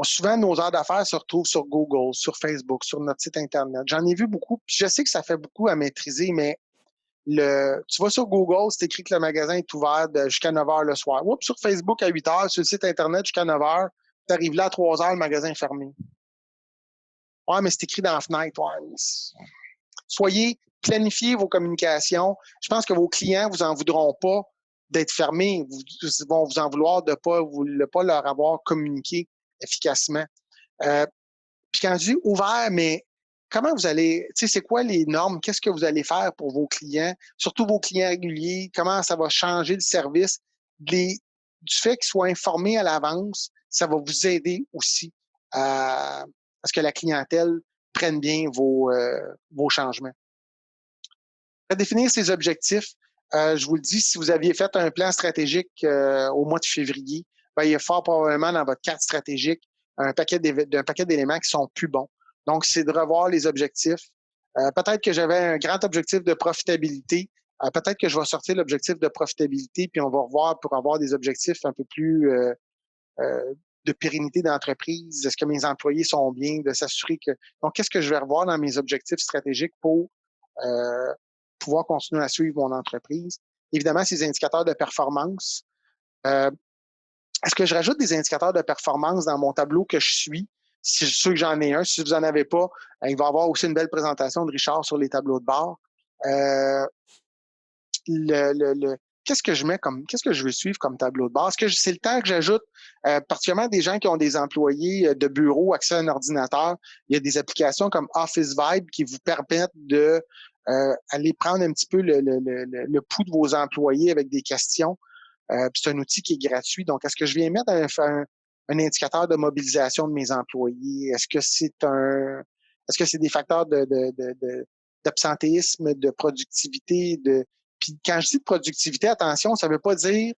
Souvent, nos heures d'affaires se retrouvent sur Google, sur Facebook, sur notre site Internet. J'en ai vu beaucoup, puis je sais que ça fait beaucoup à maîtriser, mais tu vas sur Google, c'est écrit que le magasin est ouvert jusqu'à 9 h le soir. Oups, sur Facebook à 8 h, sur le site Internet jusqu'à 9 h, tu arrives là à 3 h, le magasin est fermé. Ouais, mais c'est écrit dans la fenêtre. Ouais. Planifiez vos communications. Je pense que vos clients vous en voudront pas d'être fermés. Ils vont vous en vouloir de pas leur avoir communiqué efficacement. Puis quand je dis ouvert, mais comment vous allez, c'est quoi les normes? Qu'est-ce que vous allez faire pour vos clients, surtout vos clients réguliers? Comment ça va changer le service? Du fait qu'ils soient informés à l'avance, ça va vous aider aussi à ce que la clientèle prenne bien vos changements. Définir ses objectifs. Je vous le dis, si vous aviez fait un plan stratégique au mois de février, il y a fort probablement dans votre carte stratégique un paquet d'éléments qui sont plus bons. Donc, c'est de revoir les objectifs. Peut-être que j'avais un grand objectif de profitabilité. Peut-être que je vais sortir l'objectif de profitabilité, puis on va revoir pour avoir des objectifs un peu plus de pérennité d'entreprise. Est-ce que mes employés sont bien? De s'assurer que... Donc, qu'est-ce que je vais revoir dans mes objectifs stratégiques pour pouvoir continuer à suivre mon entreprise? Évidemment, ces indicateurs de performance. Est-ce que je rajoute des indicateurs de performance dans mon tableau que je suis? Si je suis sûr que j'en ai un. Si vous n'en avez pas, il va y avoir aussi une belle présentation de Richard sur les tableaux de bord. Qu'est-ce que je veux suivre comme tableau de bord? Est-ce que c'est le temps que j'ajoute, particulièrement des gens qui ont des employés de bureau, accès à un ordinateur? Il y a des applications comme Office Vibe qui vous permettent de aller prendre un petit peu le pouls de vos employés avec des questions. C'est un outil qui est gratuit. Donc, est-ce que je viens mettre un indicateur de mobilisation de mes employés? Est-ce que c'est des facteurs d'absentéisme, de productivité, Puis quand je dis de productivité, attention, ça ne veut pas dire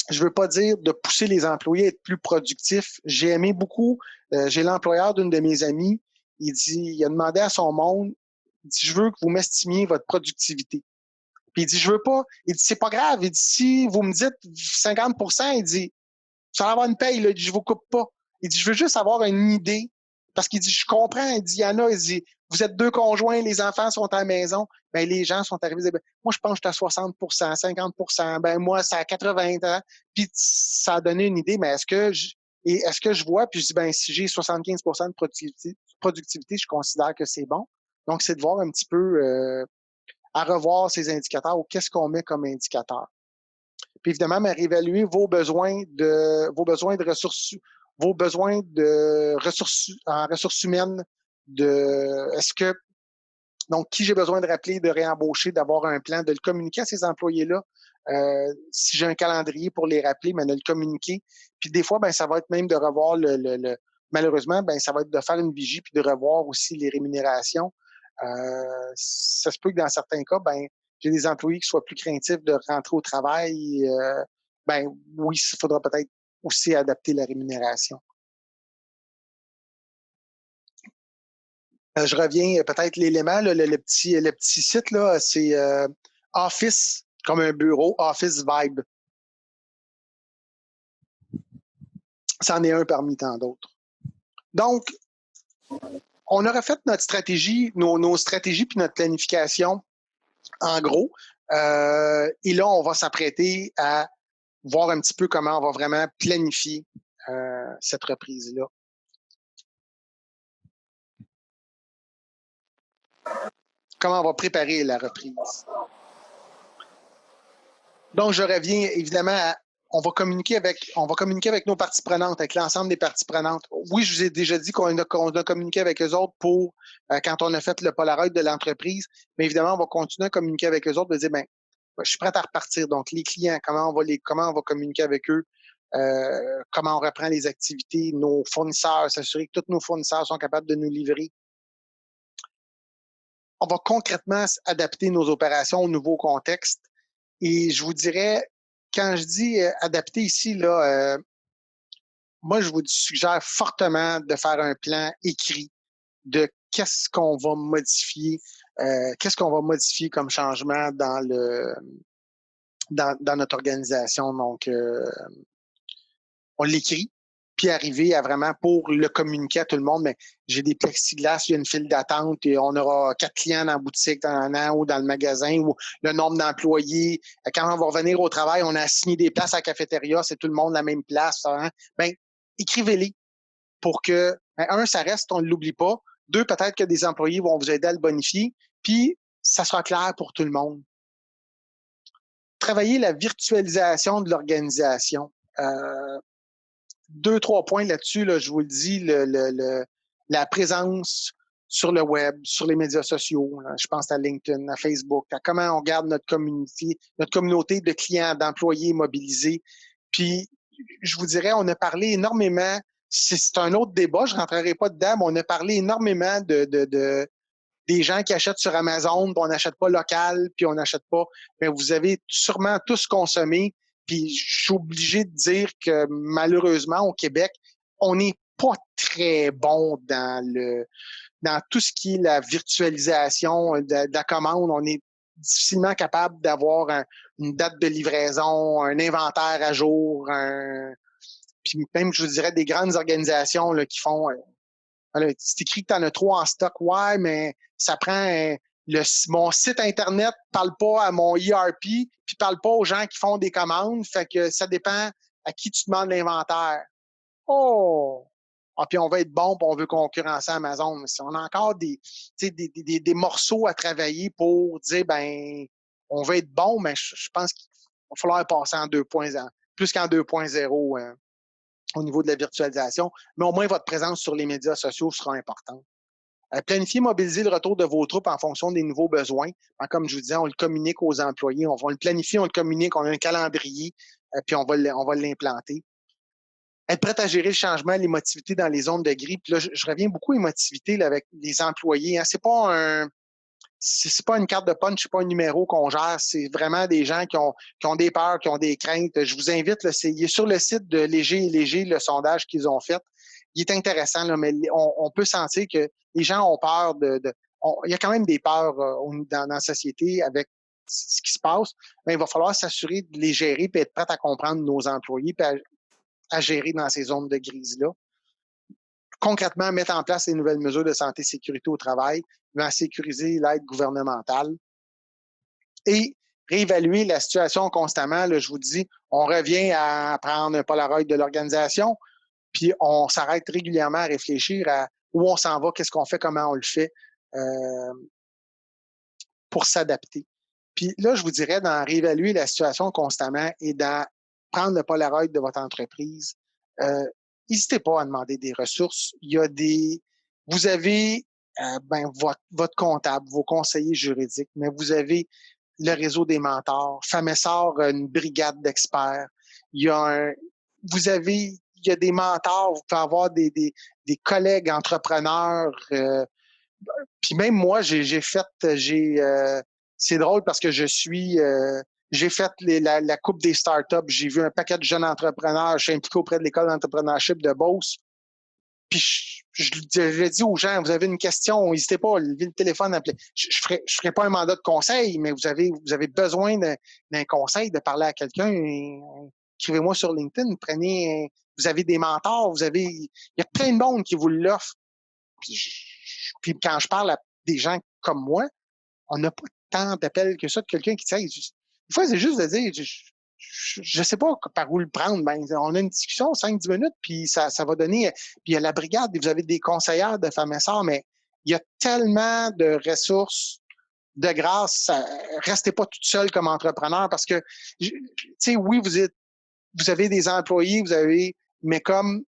je veux pas dire de pousser les employés à être plus productifs. J'ai aimé beaucoup, j'ai l'employeur d'une de mes amies, il a demandé à son monde, il dit, je veux que vous m'estimiez votre productivité. Puis il dit, je veux pas, il dit, c'est pas grave, il dit, si vous me dites 50%, il dit, vous allez avoir une paye, là, il dit, je vous coupe pas. Il dit, je veux juste avoir une idée. Parce qu'il dit, je comprends, il dit, il y en a, il dit, vous êtes 2 conjoints, les enfants sont à la maison, ben les gens sont arrivés, ben, moi je pense que je suis à 60%, 50%, ben moi c'est à 80%, hein. Puis ça a donné une idée, mais est-ce que je vois, puis je dis, ben si j'ai 75% de productivité, je considère que c'est bon. Donc c'est de voir un petit peu à revoir ces indicateurs ou qu'est-ce qu'on met comme indicateur. Puis évidemment, mais réévaluer vos besoins de ressources, vos besoins de ressources en ressources humaines, est-ce que donc qui j'ai besoin de rappeler, de réembaucher, d'avoir un plan, de le communiquer à ces employés-là. Si j'ai un calendrier pour les rappeler, mais de le communiquer. Puis des fois, ben ça va être même de revoir malheureusement, ben ça va être de faire une vigie puis de revoir aussi les rémunérations. Ça se peut que dans certains cas, ben j'ai des employés qui soient plus craintifs de rentrer au travail. Ben oui, il faudra peut-être aussi adapter la rémunération. Je reviens peut-être l'élément, le petit site, là, c'est Office, comme un bureau, Office Vibe. C'en est un parmi tant d'autres. Donc, on aura fait notre stratégie, nos stratégies puis notre planification en gros. Et là, on va s'apprêter à voir un petit peu comment on va vraiment planifier cette reprise-là. Comment on va préparer la reprise. Donc, je reviens évidemment à on va communiquer avec nos parties prenantes, avec l'ensemble des parties prenantes. Oui, je vous ai déjà dit qu'on a communiqué avec eux autres pour quand on a fait le Polaroid de l'entreprise, mais évidemment, on va continuer à communiquer avec eux autres, de dire, ben, je suis prêt à repartir. Donc, les clients, comment on va communiquer avec eux, comment on reprend les activités, nos fournisseurs, s'assurer que tous nos fournisseurs sont capables de nous livrer. On va concrètement adapter nos opérations au nouveau contexte. Et je vous dirais, quand je dis adapter ici, là, moi, je vous suggère fortement de faire un plan écrit de qu'est-ce qu'on va modifier, comme changement dans notre organisation. Donc, on l'écrit, puis arriver à vraiment pour le communiquer à tout le monde, mais j'ai des plexiglas, il y a une file d'attente et on aura 4 clients dans la boutique dans un an ou dans le magasin ou le nombre d'employés. Quand on va revenir au travail, on a assigné des places à la cafétéria, c'est tout le monde la même place. Hein? Ben, écrivez-les pour que, un, ça reste, on ne l'oublie pas. Deux, peut-être que des employés vont vous aider à le bonifier. Puis, ça sera clair pour tout le monde. Travailler la virtualisation de l'organisation. 2-3 points là-dessus, là, je vous le dis, la présence sur le web, sur les médias sociaux, là, je pense à LinkedIn, à Facebook, à comment on garde notre communauté de clients, d'employés mobilisés. Puis, je vous dirais, on a parlé énormément, c'est un autre débat, je ne rentrerai pas dedans, mais on a parlé énormément des gens qui achètent sur Amazon, puis on n'achète pas local, puis on n'achète pas. Mais vous avez sûrement tous consommé. Puis je suis obligé de dire que malheureusement, au Québec, on n'est pas très bon dans tout ce qui est la virtualisation de la commande. On est difficilement capable d'avoir une date de livraison, un inventaire à jour, puis même, je vous dirais, des grandes organisations là, qui font c'est écrit que tu en as 3 en stock. Ouais, mais ça prend mon site Internet parle pas à mon ERP, puis parle pas aux gens qui font des commandes. Fait que ça dépend à qui tu demandes l'inventaire. Oh! Ah, puis on veut être bon, puis on veut concurrencer Amazon. Mais si on a encore des morceaux à travailler pour dire, ben, on veut être bon, mais je pense qu'il va falloir passer en 2.0, plus qu'en 2.0. Au niveau de la virtualisation, mais au moins votre présence sur les médias sociaux sera importante. Planifier, mobiliser le retour de vos troupes en fonction des nouveaux besoins. Comme je vous disais, on le communique aux employés, on va le planifier, on le communique, on a un calendrier, puis on va l'implanter. Être prêt à gérer le changement, l'émotivité dans les zones de gris. Puis là, je reviens beaucoup à l'émotivité là, avec les employés. Hein. C'est pas c'est pas une carte de punch, c'est pas un numéro qu'on gère, c'est vraiment des gens qui ont des peurs, qui ont des craintes. Je vous invite, là, il est sur le site de Léger et Léger, le sondage qu'ils ont fait. Il est intéressant, là, mais on peut sentir que les gens ont peur il y a quand même des peurs dans la société avec ce qui se passe. Mais il va falloir s'assurer de les gérer et être prêt à comprendre nos employés et à gérer dans ces zones de grise-là. Concrètement, mettre en place les nouvelles mesures de santé et sécurité au travail, sécuriser l'aide gouvernementale et réévaluer la situation constamment. Là, je vous dis, on revient à prendre un Polaroid de l'organisation, puis on s'arrête régulièrement à réfléchir à où on s'en va, qu'est-ce qu'on fait, comment on le fait pour s'adapter. Puis là, je vous dirais, d'en réévaluer la situation constamment et d'en prendre le Polaroid de votre entreprise, n'hésitez pas à demander des ressources. Il y a vous avez votre comptable, vos conseillers juridiques, mais vous avez le réseau des mentors. Famessor, une brigade d'experts. Il y a des mentors, vous pouvez avoir des collègues entrepreneurs. Puis même moi, c'est drôle parce que j'ai fait la coupe des startups. J'ai vu un paquet de jeunes entrepreneurs. Je suis impliqué auprès de l'école d'entrepreneurship de Beauce. Puis je dis aux gens, vous avez une question, n'hésitez pas, levez le téléphone, appelez. Je ferai pas un mandat de conseil, mais vous avez besoin d'un conseil, de parler à quelqu'un. Écrivez-moi sur LinkedIn, vous avez des mentors, il y a plein de monde qui vous l'offre. Puis quand je parle à des gens comme moi, on n'a pas tant d'appels que ça de quelqu'un qui dit, des fois, c'est juste de dire, je sais pas par où le prendre. Ben, on a une discussion, 5-10 minutes, puis ça va donner. Puis il y a la brigade, vous avez des conseillères de femmes et sœurs, mais il y a tellement de ressources de grâce. Restez pas toute seule comme entrepreneur parce que, tu sais, oui, vous avez des employés, mais comme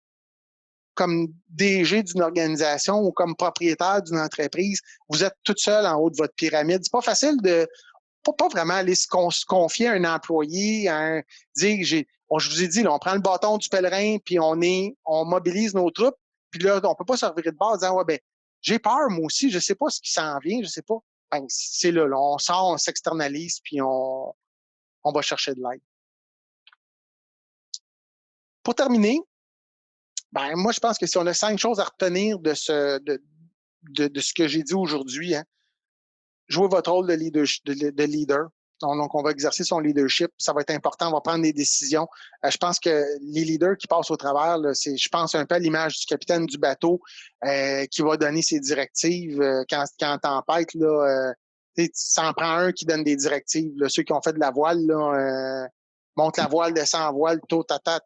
DG d'une organisation ou comme propriétaire d'une entreprise, vous êtes toute seule en haut de votre pyramide. C'est pas facile pas vraiment aller se confier à un employé, dire, je vous ai dit, là, on prend le bâton du pèlerin, puis on mobilise nos troupes, puis là, on peut pas se revirer de base en disant, ouais, ben, j'ai peur, moi aussi, je sais pas ce qui s'en vient, je sais pas. Ben, c'est là, on sort, on s'externalise, puis on va chercher de l'aide. Pour terminer, ben, moi, je pense que si on a 5 choses à retenir de ce que j'ai dit aujourd'hui, hein, jouez votre rôle de leader. Donc, on va exercer son leadership. Ça va être important. On va prendre des décisions. Je pense que les leaders qui passent au travers, là, je pense un peu à l'image du capitaine du bateau qui va donner ses directives quand tempête. Là, ça en prend un qui donne des directives. Là. Ceux qui ont fait de la voile, là, monte la voile, descend en voile, tata.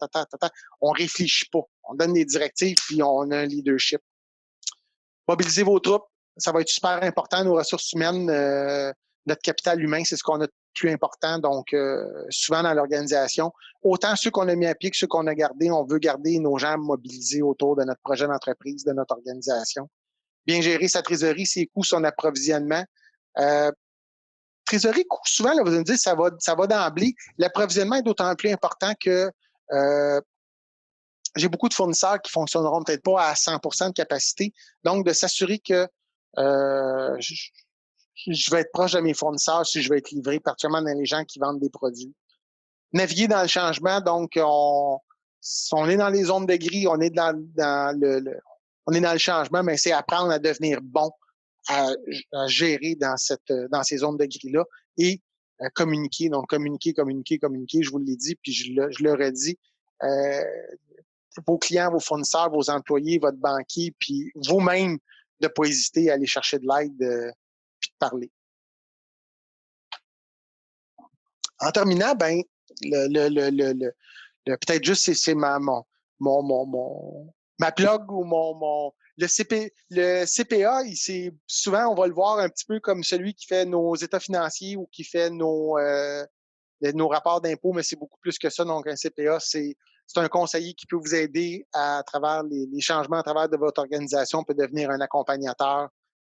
On réfléchit pas. On donne des directives puis on a un leadership. Mobilisez vos troupes. Ça va être super important, nos ressources humaines, notre capital humain, c'est ce qu'on a de plus important. Donc, souvent dans l'organisation, autant ceux qu'on a mis à pied que ceux qu'on a gardés, on veut garder nos gens mobilisés autour de notre projet d'entreprise, de notre organisation. Bien gérer sa trésorerie, ses coûts, son approvisionnement. Trésorerie, souvent, là, vous allez me dire, ça va d'emblée. L'approvisionnement est d'autant plus important que j'ai beaucoup de fournisseurs qui fonctionneront peut-être pas à 100% de capacité. Donc, de s'assurer que je vais être proche de mes fournisseurs si je vais être livré, particulièrement dans les gens qui vendent des produits. Naviguer dans le changement, donc on est dans les zones de gris, on est dans on est dans le changement, mais c'est apprendre à devenir bon à gérer dans ces zones de gris-là et communiquer. Donc, communiquer, je vous l'ai dit, puis je le redis. Vos clients, vos fournisseurs, vos employés, votre banquier, puis vous-même, de ne pas hésiter à aller chercher de l'aide puis de parler. En terminant, ben, peut-être juste c'est ma plug ou le CPA, souvent on va le voir un petit peu comme celui qui fait nos états financiers ou qui fait nos rapports d'impôts, mais c'est beaucoup plus que ça. Donc, un CPA, c'est un conseiller qui peut vous aider à travers les changements à travers de votre organisation, peut devenir un accompagnateur,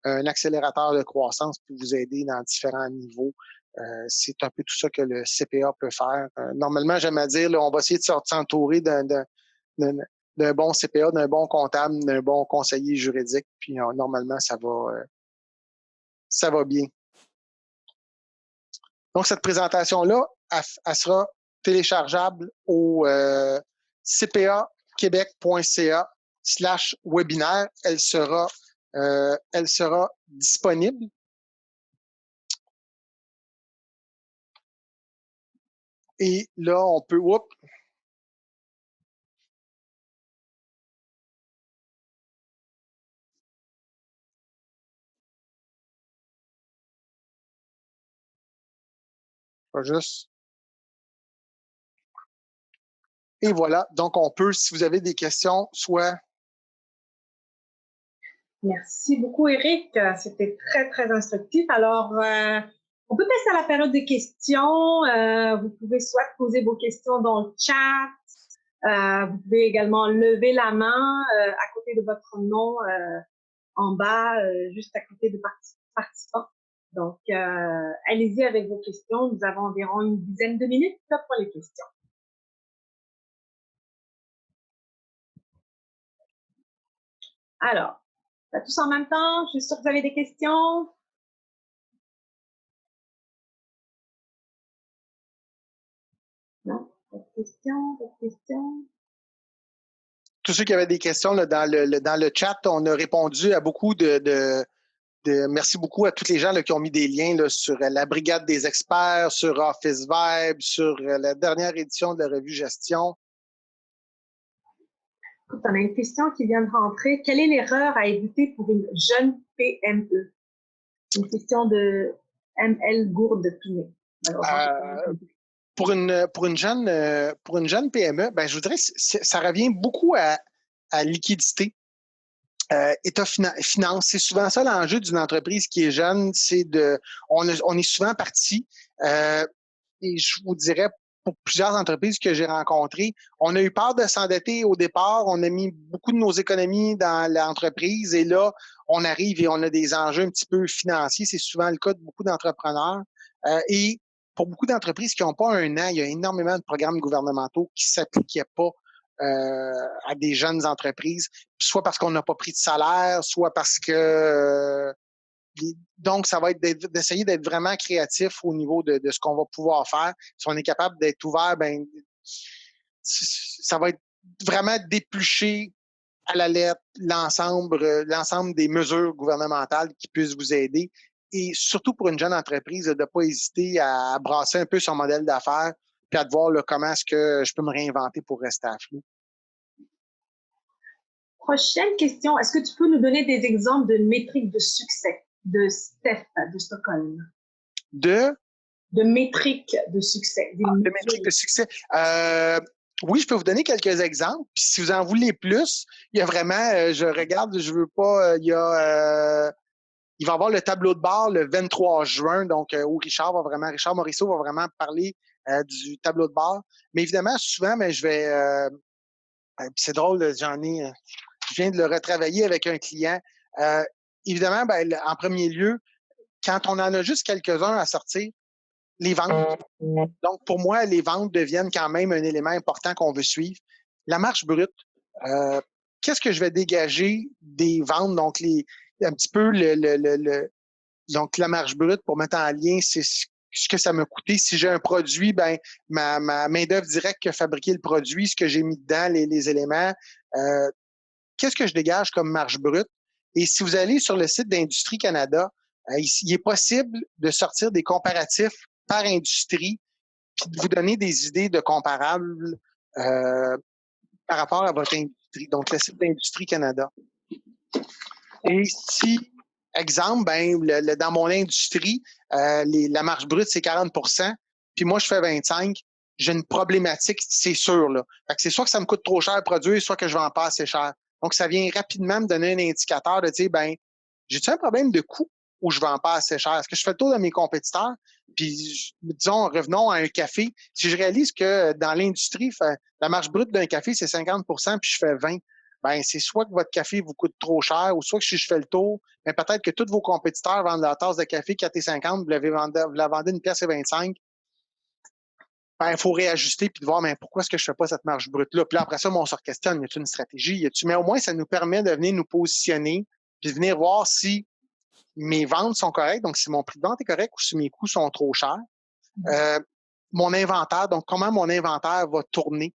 un accélérateur de croissance, peut vous aider dans différents niveaux. C'est un peu tout ça que le CPA peut faire. Normalement, j'aime à dire, là, on va essayer de s'entourer d'un bon CPA, d'un bon comptable, d'un bon conseiller juridique, puis normalement, ça va bien. Donc, cette présentation-là, elle sera téléchargeable au cpaquebec.ca/webinaire. Elle sera disponible. Et là, on peut... Oups, juste... Et voilà. Donc, on peut, si vous avez des questions, soit... Merci beaucoup, Éric. C'était très, très instructif. Alors, on peut passer à la période des questions. Vous pouvez soit poser vos questions dans le chat. Vous pouvez également lever la main à côté de votre nom en bas, juste à côté de participants. Donc, allez-y avec vos questions. Nous avons environ une dizaine de minutes pour les questions. Alors, tous en même temps, je suis sûre que vous avez des questions. Non, pas de questions, pas de questions. Tous ceux qui avaient des questions là, dans le chat, on a répondu à beaucoup merci beaucoup à tous les gens là, qui ont mis des liens là, sur la Brigade des experts, sur Office Vibe, sur la dernière édition de la revue Gestion. On a une question qui vient de rentrer. Quelle est l'erreur à éviter pour une jeune PME? Une question de ML Gourde-Pinet. Pour une jeune PME, ben, je voudrais ça revient beaucoup à liquidité. État finance, c'est souvent ça l'enjeu d'une entreprise qui est jeune, on est souvent parti, et je vous dirais, pour plusieurs entreprises que j'ai rencontrées, on a eu peur de s'endetter au départ, on a mis beaucoup de nos économies dans l'entreprise et là, on arrive et on a des enjeux un petit peu financiers, c'est souvent le cas de beaucoup d'entrepreneurs. Et pour beaucoup d'entreprises qui n'ont pas un an, il y a énormément de programmes gouvernementaux qui ne s'appliquaient pas à des jeunes entreprises, soit parce qu'on n'a pas pris de salaire, soit parce que... donc, ça va être d'essayer d'être vraiment créatif au niveau de ce qu'on va pouvoir faire. Si on est capable d'être ouvert, ben ça va être vraiment d'éplucher à la lettre l'ensemble des mesures gouvernementales qui puissent vous aider. Et surtout pour une jeune entreprise, de ne pas hésiter à brasser un peu son modèle d'affaires puis à voir là, comment est-ce que je peux me réinventer pour rester à flot. Prochaine question. Est-ce que tu peux nous donner des exemples de métriques de succès de Steph de Stockholm? De métriques de succès. De métriques de succès. Oui, je peux vous donner quelques exemples. Puis si vous en voulez plus, il y a vraiment, je regarde, je veux pas, il va y avoir le tableau de bord le 23 juin, donc où Richard Morisseau va vraiment parler du tableau de bord. Mais évidemment, souvent, mais je vais, c'est drôle, je viens de le retravailler avec un client. Évidemment, ben, en premier lieu, quand on en a juste quelques-uns à sortir, les ventes. Donc, pour moi, les ventes deviennent quand même un élément important qu'on veut suivre. La marge brute, qu'est-ce que je vais dégager des ventes? Donc, un petit peu donc la marge brute pour mettre en lien, c'est ce que ça m'a coûté. Si j'ai un produit, ben ma main-d'œuvre directe qui a fabriqué le produit, ce que j'ai mis dedans, les éléments, qu'est-ce que je dégage comme marge brute? Et si vous allez sur le site d'Industrie Canada, il est possible de sortir des comparatifs par industrie puis de vous donner des idées de comparables par rapport à votre industrie. Donc, le site d'Industrie Canada. Et si, exemple, ben, dans mon industrie, la marge brute, c'est 40 %, puis moi, je fais 25 %, j'ai une problématique, c'est sûr. Là. Fait que c'est soit que ça me coûte trop cher à produire, soit que je vends pas assez cher. Donc, ça vient rapidement me donner un indicateur de dire, ben, j'ai-tu un problème de coût ou je vends pas assez cher? Est-ce que je fais le tour de mes compétiteurs? Puis, disons, revenons à un café. Si je réalise que dans l'industrie, la marge brute d'un café, c'est 50 % puis je fais 20 %, ben, c'est soit que votre café vous coûte trop cher ou soit que si je fais le tour, mais peut-être que tous vos compétiteurs vendent leur tasse de café 4,50 $, vous la vendez 1,25 $. Ben, il faut réajuster puis de voir, mais pourquoi est-ce que je fais pas cette marge brute-là? Puis là, après ça, on se questionne, y a-t-il une stratégie? Mais au moins, ça nous permet de venir nous positionner puis de venir voir si mes ventes sont correctes, donc si mon prix de vente est correct ou si mes coûts sont trop chers. Mon inventaire, donc comment mon inventaire va tourner.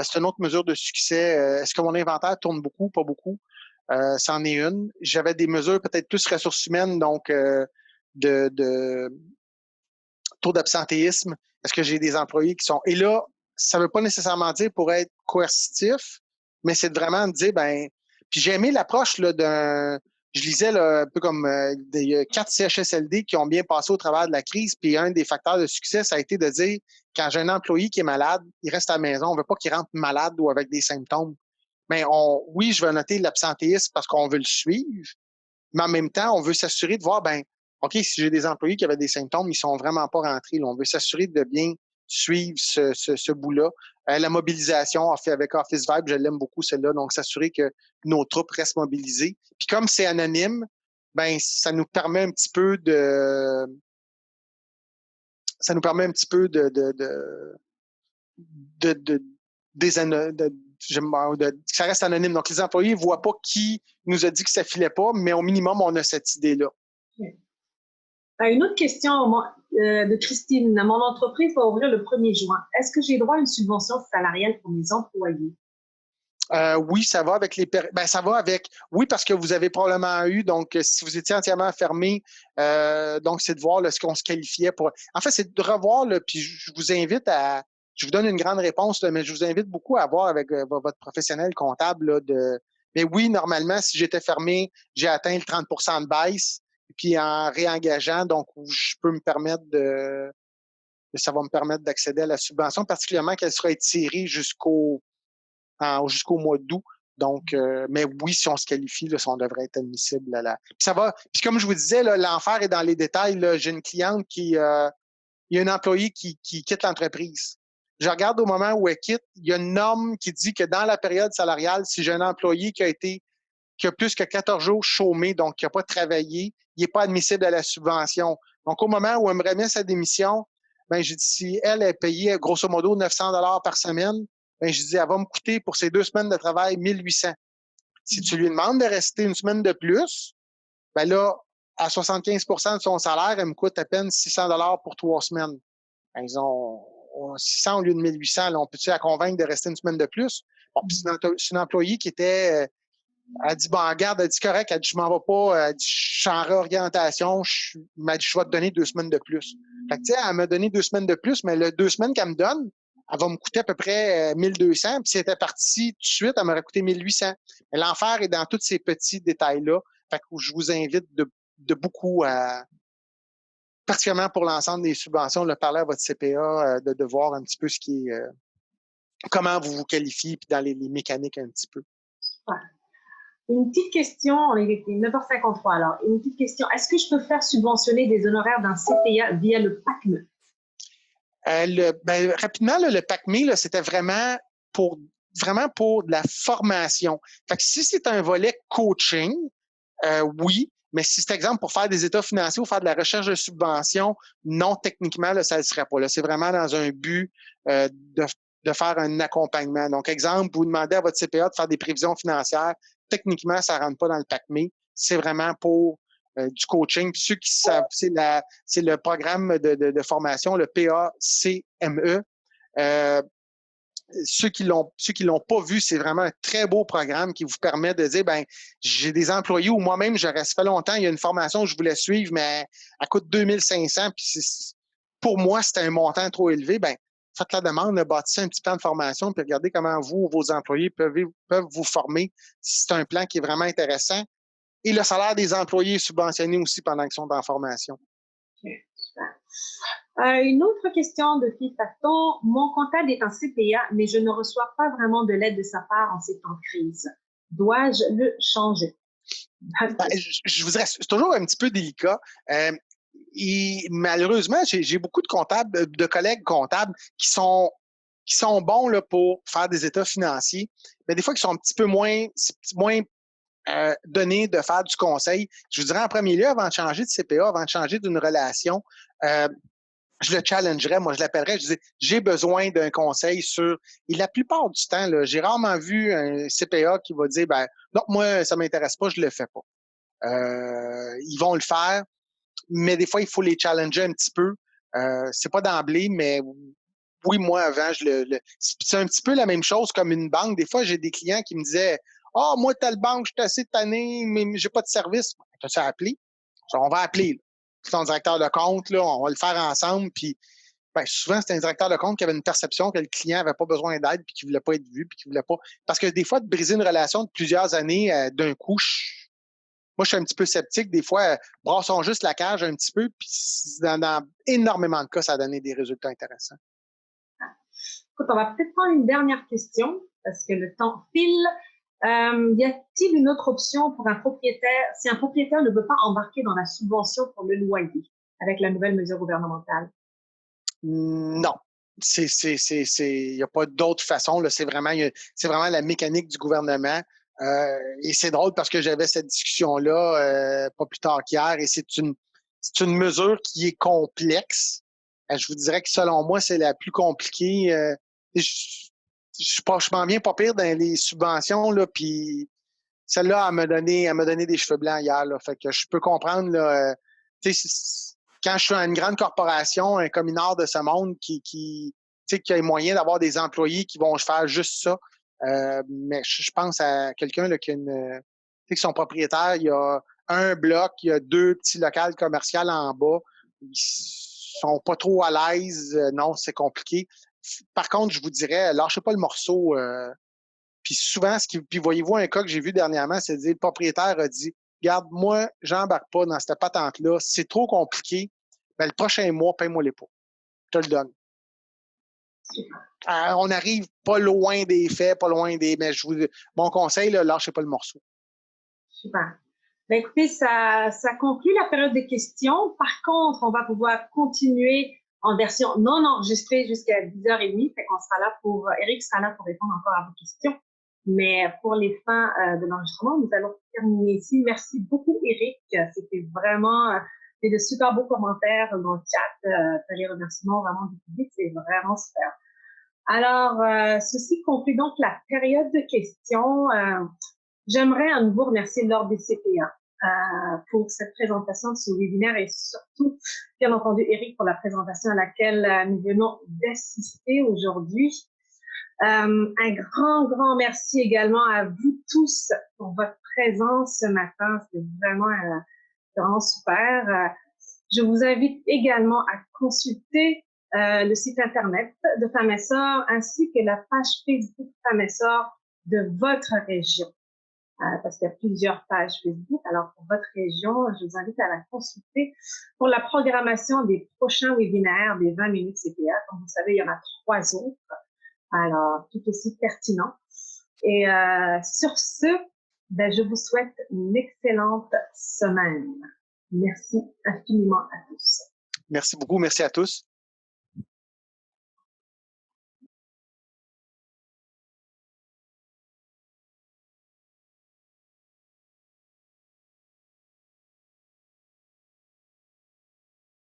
C'est une autre mesure de succès. Est-ce que mon inventaire tourne beaucoup, pas beaucoup? C'en est une. J'avais des mesures peut-être plus ressources humaines, donc de taux d'absentéisme. Est-ce que j'ai des employés qui sont... Et là, ça ne veut pas nécessairement dire pour être coercitif, mais c'est vraiment de dire, ben... Puis j'ai aimé l'approche là, d'un... Je lisais là, un peu comme des 4 CHSLD qui ont bien passé au travers de la crise, puis un des facteurs de succès, ça a été de dire, quand j'ai un employé qui est malade, il reste à la maison, on ne veut pas qu'il rentre malade ou avec des symptômes. Mais oui, je vais noter l'absentéisme parce qu'on veut le suivre, mais en même temps, on veut s'assurer de voir, ben, OK, si j'ai des employés qui avaient des symptômes, ils sont vraiment pas rentrés. Là. On veut s'assurer de bien suivre ce bout-là. La mobilisation avec Office Vibe, je l'aime beaucoup, celle-là. Donc, s'assurer que nos troupes restent mobilisées. Puis comme c'est anonyme, ben, ça nous permet un petit peu de que ça reste anonyme. Donc, les employés ne voient pas qui nous a dit que ça filait pas, mais au minimum, on a cette idée-là. Une autre question de Christine. Mon entreprise va ouvrir le 1er juin. Est-ce que j'ai droit à une subvention salariale pour mes employés? Oui, ça va avec ça va avec. Oui, parce que vous avez probablement eu, donc si vous étiez entièrement fermé, donc c'est de voir là, ce qu'on se qualifiait pour. En fait, c'est de revoir, là, puis je vous invite à. Je vous donne une grande réponse, là, mais je vous invite beaucoup à voir avec votre professionnel comptable là, Mais oui, normalement, si j'étais fermé, j'ai atteint le 30 de baisse, puis en réengageant, donc je peux me permettre ça va me permettre d'accéder à la subvention, particulièrement qu'elle sera étirée jusqu'au mois d'août. Donc, mais oui, si on se qualifie, là, on devrait être admissible. Puis ça va. Puis comme je vous disais, là, l'enfer est dans les détails. Là. J'ai une cliente il y a un employé qui quitte l'entreprise. Je regarde au moment où elle quitte, il y a une norme qui dit que dans la période salariale, si j'ai un employé qui a plus que 14 jours chômé, donc qui n'a pas travaillé, il n'est pas admissible à la subvention. Donc, au moment où elle me remet sa démission, ben, j'ai dit, si elle est payée grosso modo 900 $ par semaine, ben, je dis, elle va me coûter pour ces 2 semaines de travail 1800. Si tu lui demandes de rester une semaine de plus, ben là, à 75 % de son salaire, elle me coûte à peine 600 $ pour 3 semaines. Ben, ils ont 600 au lieu de 1800. Là, on peut-tu la convaincre de rester une semaine de plus? Bon, c'est une employée qui était... elle dit, bon, regarde, elle dit, correct, elle dit, je m'en vais pas, elle dit, je suis en réorientation, je vais te donner 2 semaines de plus. Fait que, tu sais, elle m'a donné 2 semaines de plus, mais les 2 semaines qu'elle me donne, elle va me coûter à peu près 1200, puis si elle était partie tout de suite, elle m'aurait coûté 1800. Mais l'enfer est dans tous ces petits détails-là. Fait que je vous invite de beaucoup à, particulièrement pour l'ensemble des subventions, de parler à votre CPA, de voir un petit peu ce qui est, comment vous vous qualifiez, puis dans les mécaniques un petit peu. Ouais. Une petite question, il était 9h53 alors. Une petite question, est-ce que je peux faire subventionner des honoraires d'un CPA via le PACME? Rapidement, là, le PACME, là, c'était vraiment pour de la formation. Fait que si c'est un volet coaching, oui, mais si c'est exemple pour faire des états financiers ou faire de la recherche de subventions, non, techniquement, là, ça ne serait pas. Là. C'est vraiment dans un but de faire un accompagnement. Donc, exemple, vous demandez à votre CPA de faire des prévisions financières, techniquement, ça ne rentre pas dans le PACME. C'est vraiment pour du coaching. Puis ceux qui savent, c'est le programme de formation, le PACME. Ceux qui l'ont pas vu, c'est vraiment un très beau programme qui vous permet de dire, ben, j'ai des employés ou moi-même, ça fait longtemps, il y a une formation que je voulais suivre, mais elle coûte 2500, puis pour moi, c'était un montant trop élevé. Ben, faites la demande, bâtissez un petit plan de formation, puis regardez comment vous, vos employés peuvent vous former. C'est un plan qui est vraiment intéressant. Et le salaire des employés est subventionné aussi pendant qu'ils sont en formation. Une autre question de Philippe Paton. Mon comptable est un CPA, mais je ne reçois pas vraiment de l'aide de sa part en ces temps de crise. Dois-je le changer? Je vous dirais, c'est toujours un petit peu délicat. Et malheureusement, j'ai beaucoup de collègues comptables qui sont bons là, pour faire des états financiers, mais des fois, qui sont un petit peu moins donnés de faire du conseil. Je vous dirais en premier lieu, avant de changer de CPA, avant de changer d'une relation, je le challengerais, moi je l'appellerais, je disais, j'ai besoin d'un conseil sur... Et la plupart du temps, là, j'ai rarement vu un CPA qui va dire, ben non, moi, ça m'intéresse pas, je le fais pas. Ils vont le faire, mais des fois, il faut les challenger un petit peu. C'est pas d'emblée, mais oui, moi, avant, c'est un petit peu la même chose comme une banque. Des fois, j'ai des clients qui me disaient « Ah, moi, telle banque, je suis assez tanné, mais j'ai pas de service. » T'as-tu appelé? On va appeler. C'est ton directeur de compte, là, on va le faire ensemble. Puis, ben, souvent, c'était un directeur de compte qui avait une perception que le client n'avait pas besoin d'aide, puis qu'il voulait pas être vu, puis qu'il voulait pas. Parce que des fois, de briser une relation de plusieurs années d'un coup, moi, je suis un petit peu sceptique. Des fois, brassons juste la cage un petit peu, puis dans énormément de cas, ça a donné des résultats intéressants. Écoute, on va peut-être prendre une dernière question parce que le temps file. Y a-t-il une autre option pour un propriétaire si un propriétaire ne veut pas embarquer dans la subvention pour le loyer avec la nouvelle mesure gouvernementale? Non. Il n'y a pas d'autre façon. Là. C'est vraiment la mécanique du gouvernement. Et c'est drôle parce que j'avais cette discussion-là pas plus tard qu'hier et c'est une mesure qui est complexe. Je vous dirais que selon moi, c'est la plus compliquée. Je m'en viens pas pire dans les subventions, là, puis celle-là, elle m'a donné des cheveux blancs hier, là. Fait que je peux comprendre, là, quand je suis une grande corporation, un communard de ce monde qui a moyen d'avoir des employés qui vont faire juste ça. Mais je pense à quelqu'un là, qui son propriétaire, il y a un bloc, il y a 2 petits locaux commerciaux en bas. Ils sont pas trop à l'aise. Non, c'est compliqué. Par contre, je vous dirais, lâchez pas le morceau. Puis souvent, puis voyez-vous, un cas que j'ai vu dernièrement, c'est dire le propriétaire a dit Garde, moi, j'embarque pas dans cette patente-là, c'est trop compliqué. Ben, le prochain mois, paye-moi les pots. Je te le donne. On arrive pas loin des faits, pas loin des. Mais mon conseil, là, lâchez pas le morceau. Super. Ben, écoutez, ça conclut la période des questions. Par contre, on va pouvoir continuer en version non enregistrée jusqu'à 10h30. Fait qu'on sera là Éric sera là pour répondre encore à vos questions. Mais pour les fins de l'enregistrement, nous allons terminer ici. Merci beaucoup, Éric. C'était vraiment de super beaux commentaires dans le chat. Les remerciements vraiment du public. C'est vraiment super. Alors, ceci conclut donc la période de questions. J'aimerais à nouveau remercier l'Ordre des CPA pour cette présentation de ce webinaire et surtout, bien entendu, Éric pour la présentation à laquelle nous venons d'assister aujourd'hui. Un grand merci également à vous tous pour votre présence ce matin. C'est vraiment super. Je vous invite également à consulter le site Internet de Femmes et Sœurs ainsi que la page Facebook Femmes et Sœurs de votre région. Parce qu'il y a plusieurs pages Facebook. Alors, pour votre région, je vous invite à la consulter pour la programmation des prochains webinaires des 20 minutes CPA. Comme vous savez, il y en a 3 autres. Alors, tout aussi pertinent. Et sur ce, je vous souhaite une excellente semaine. Merci infiniment à tous. Merci beaucoup. Merci à tous.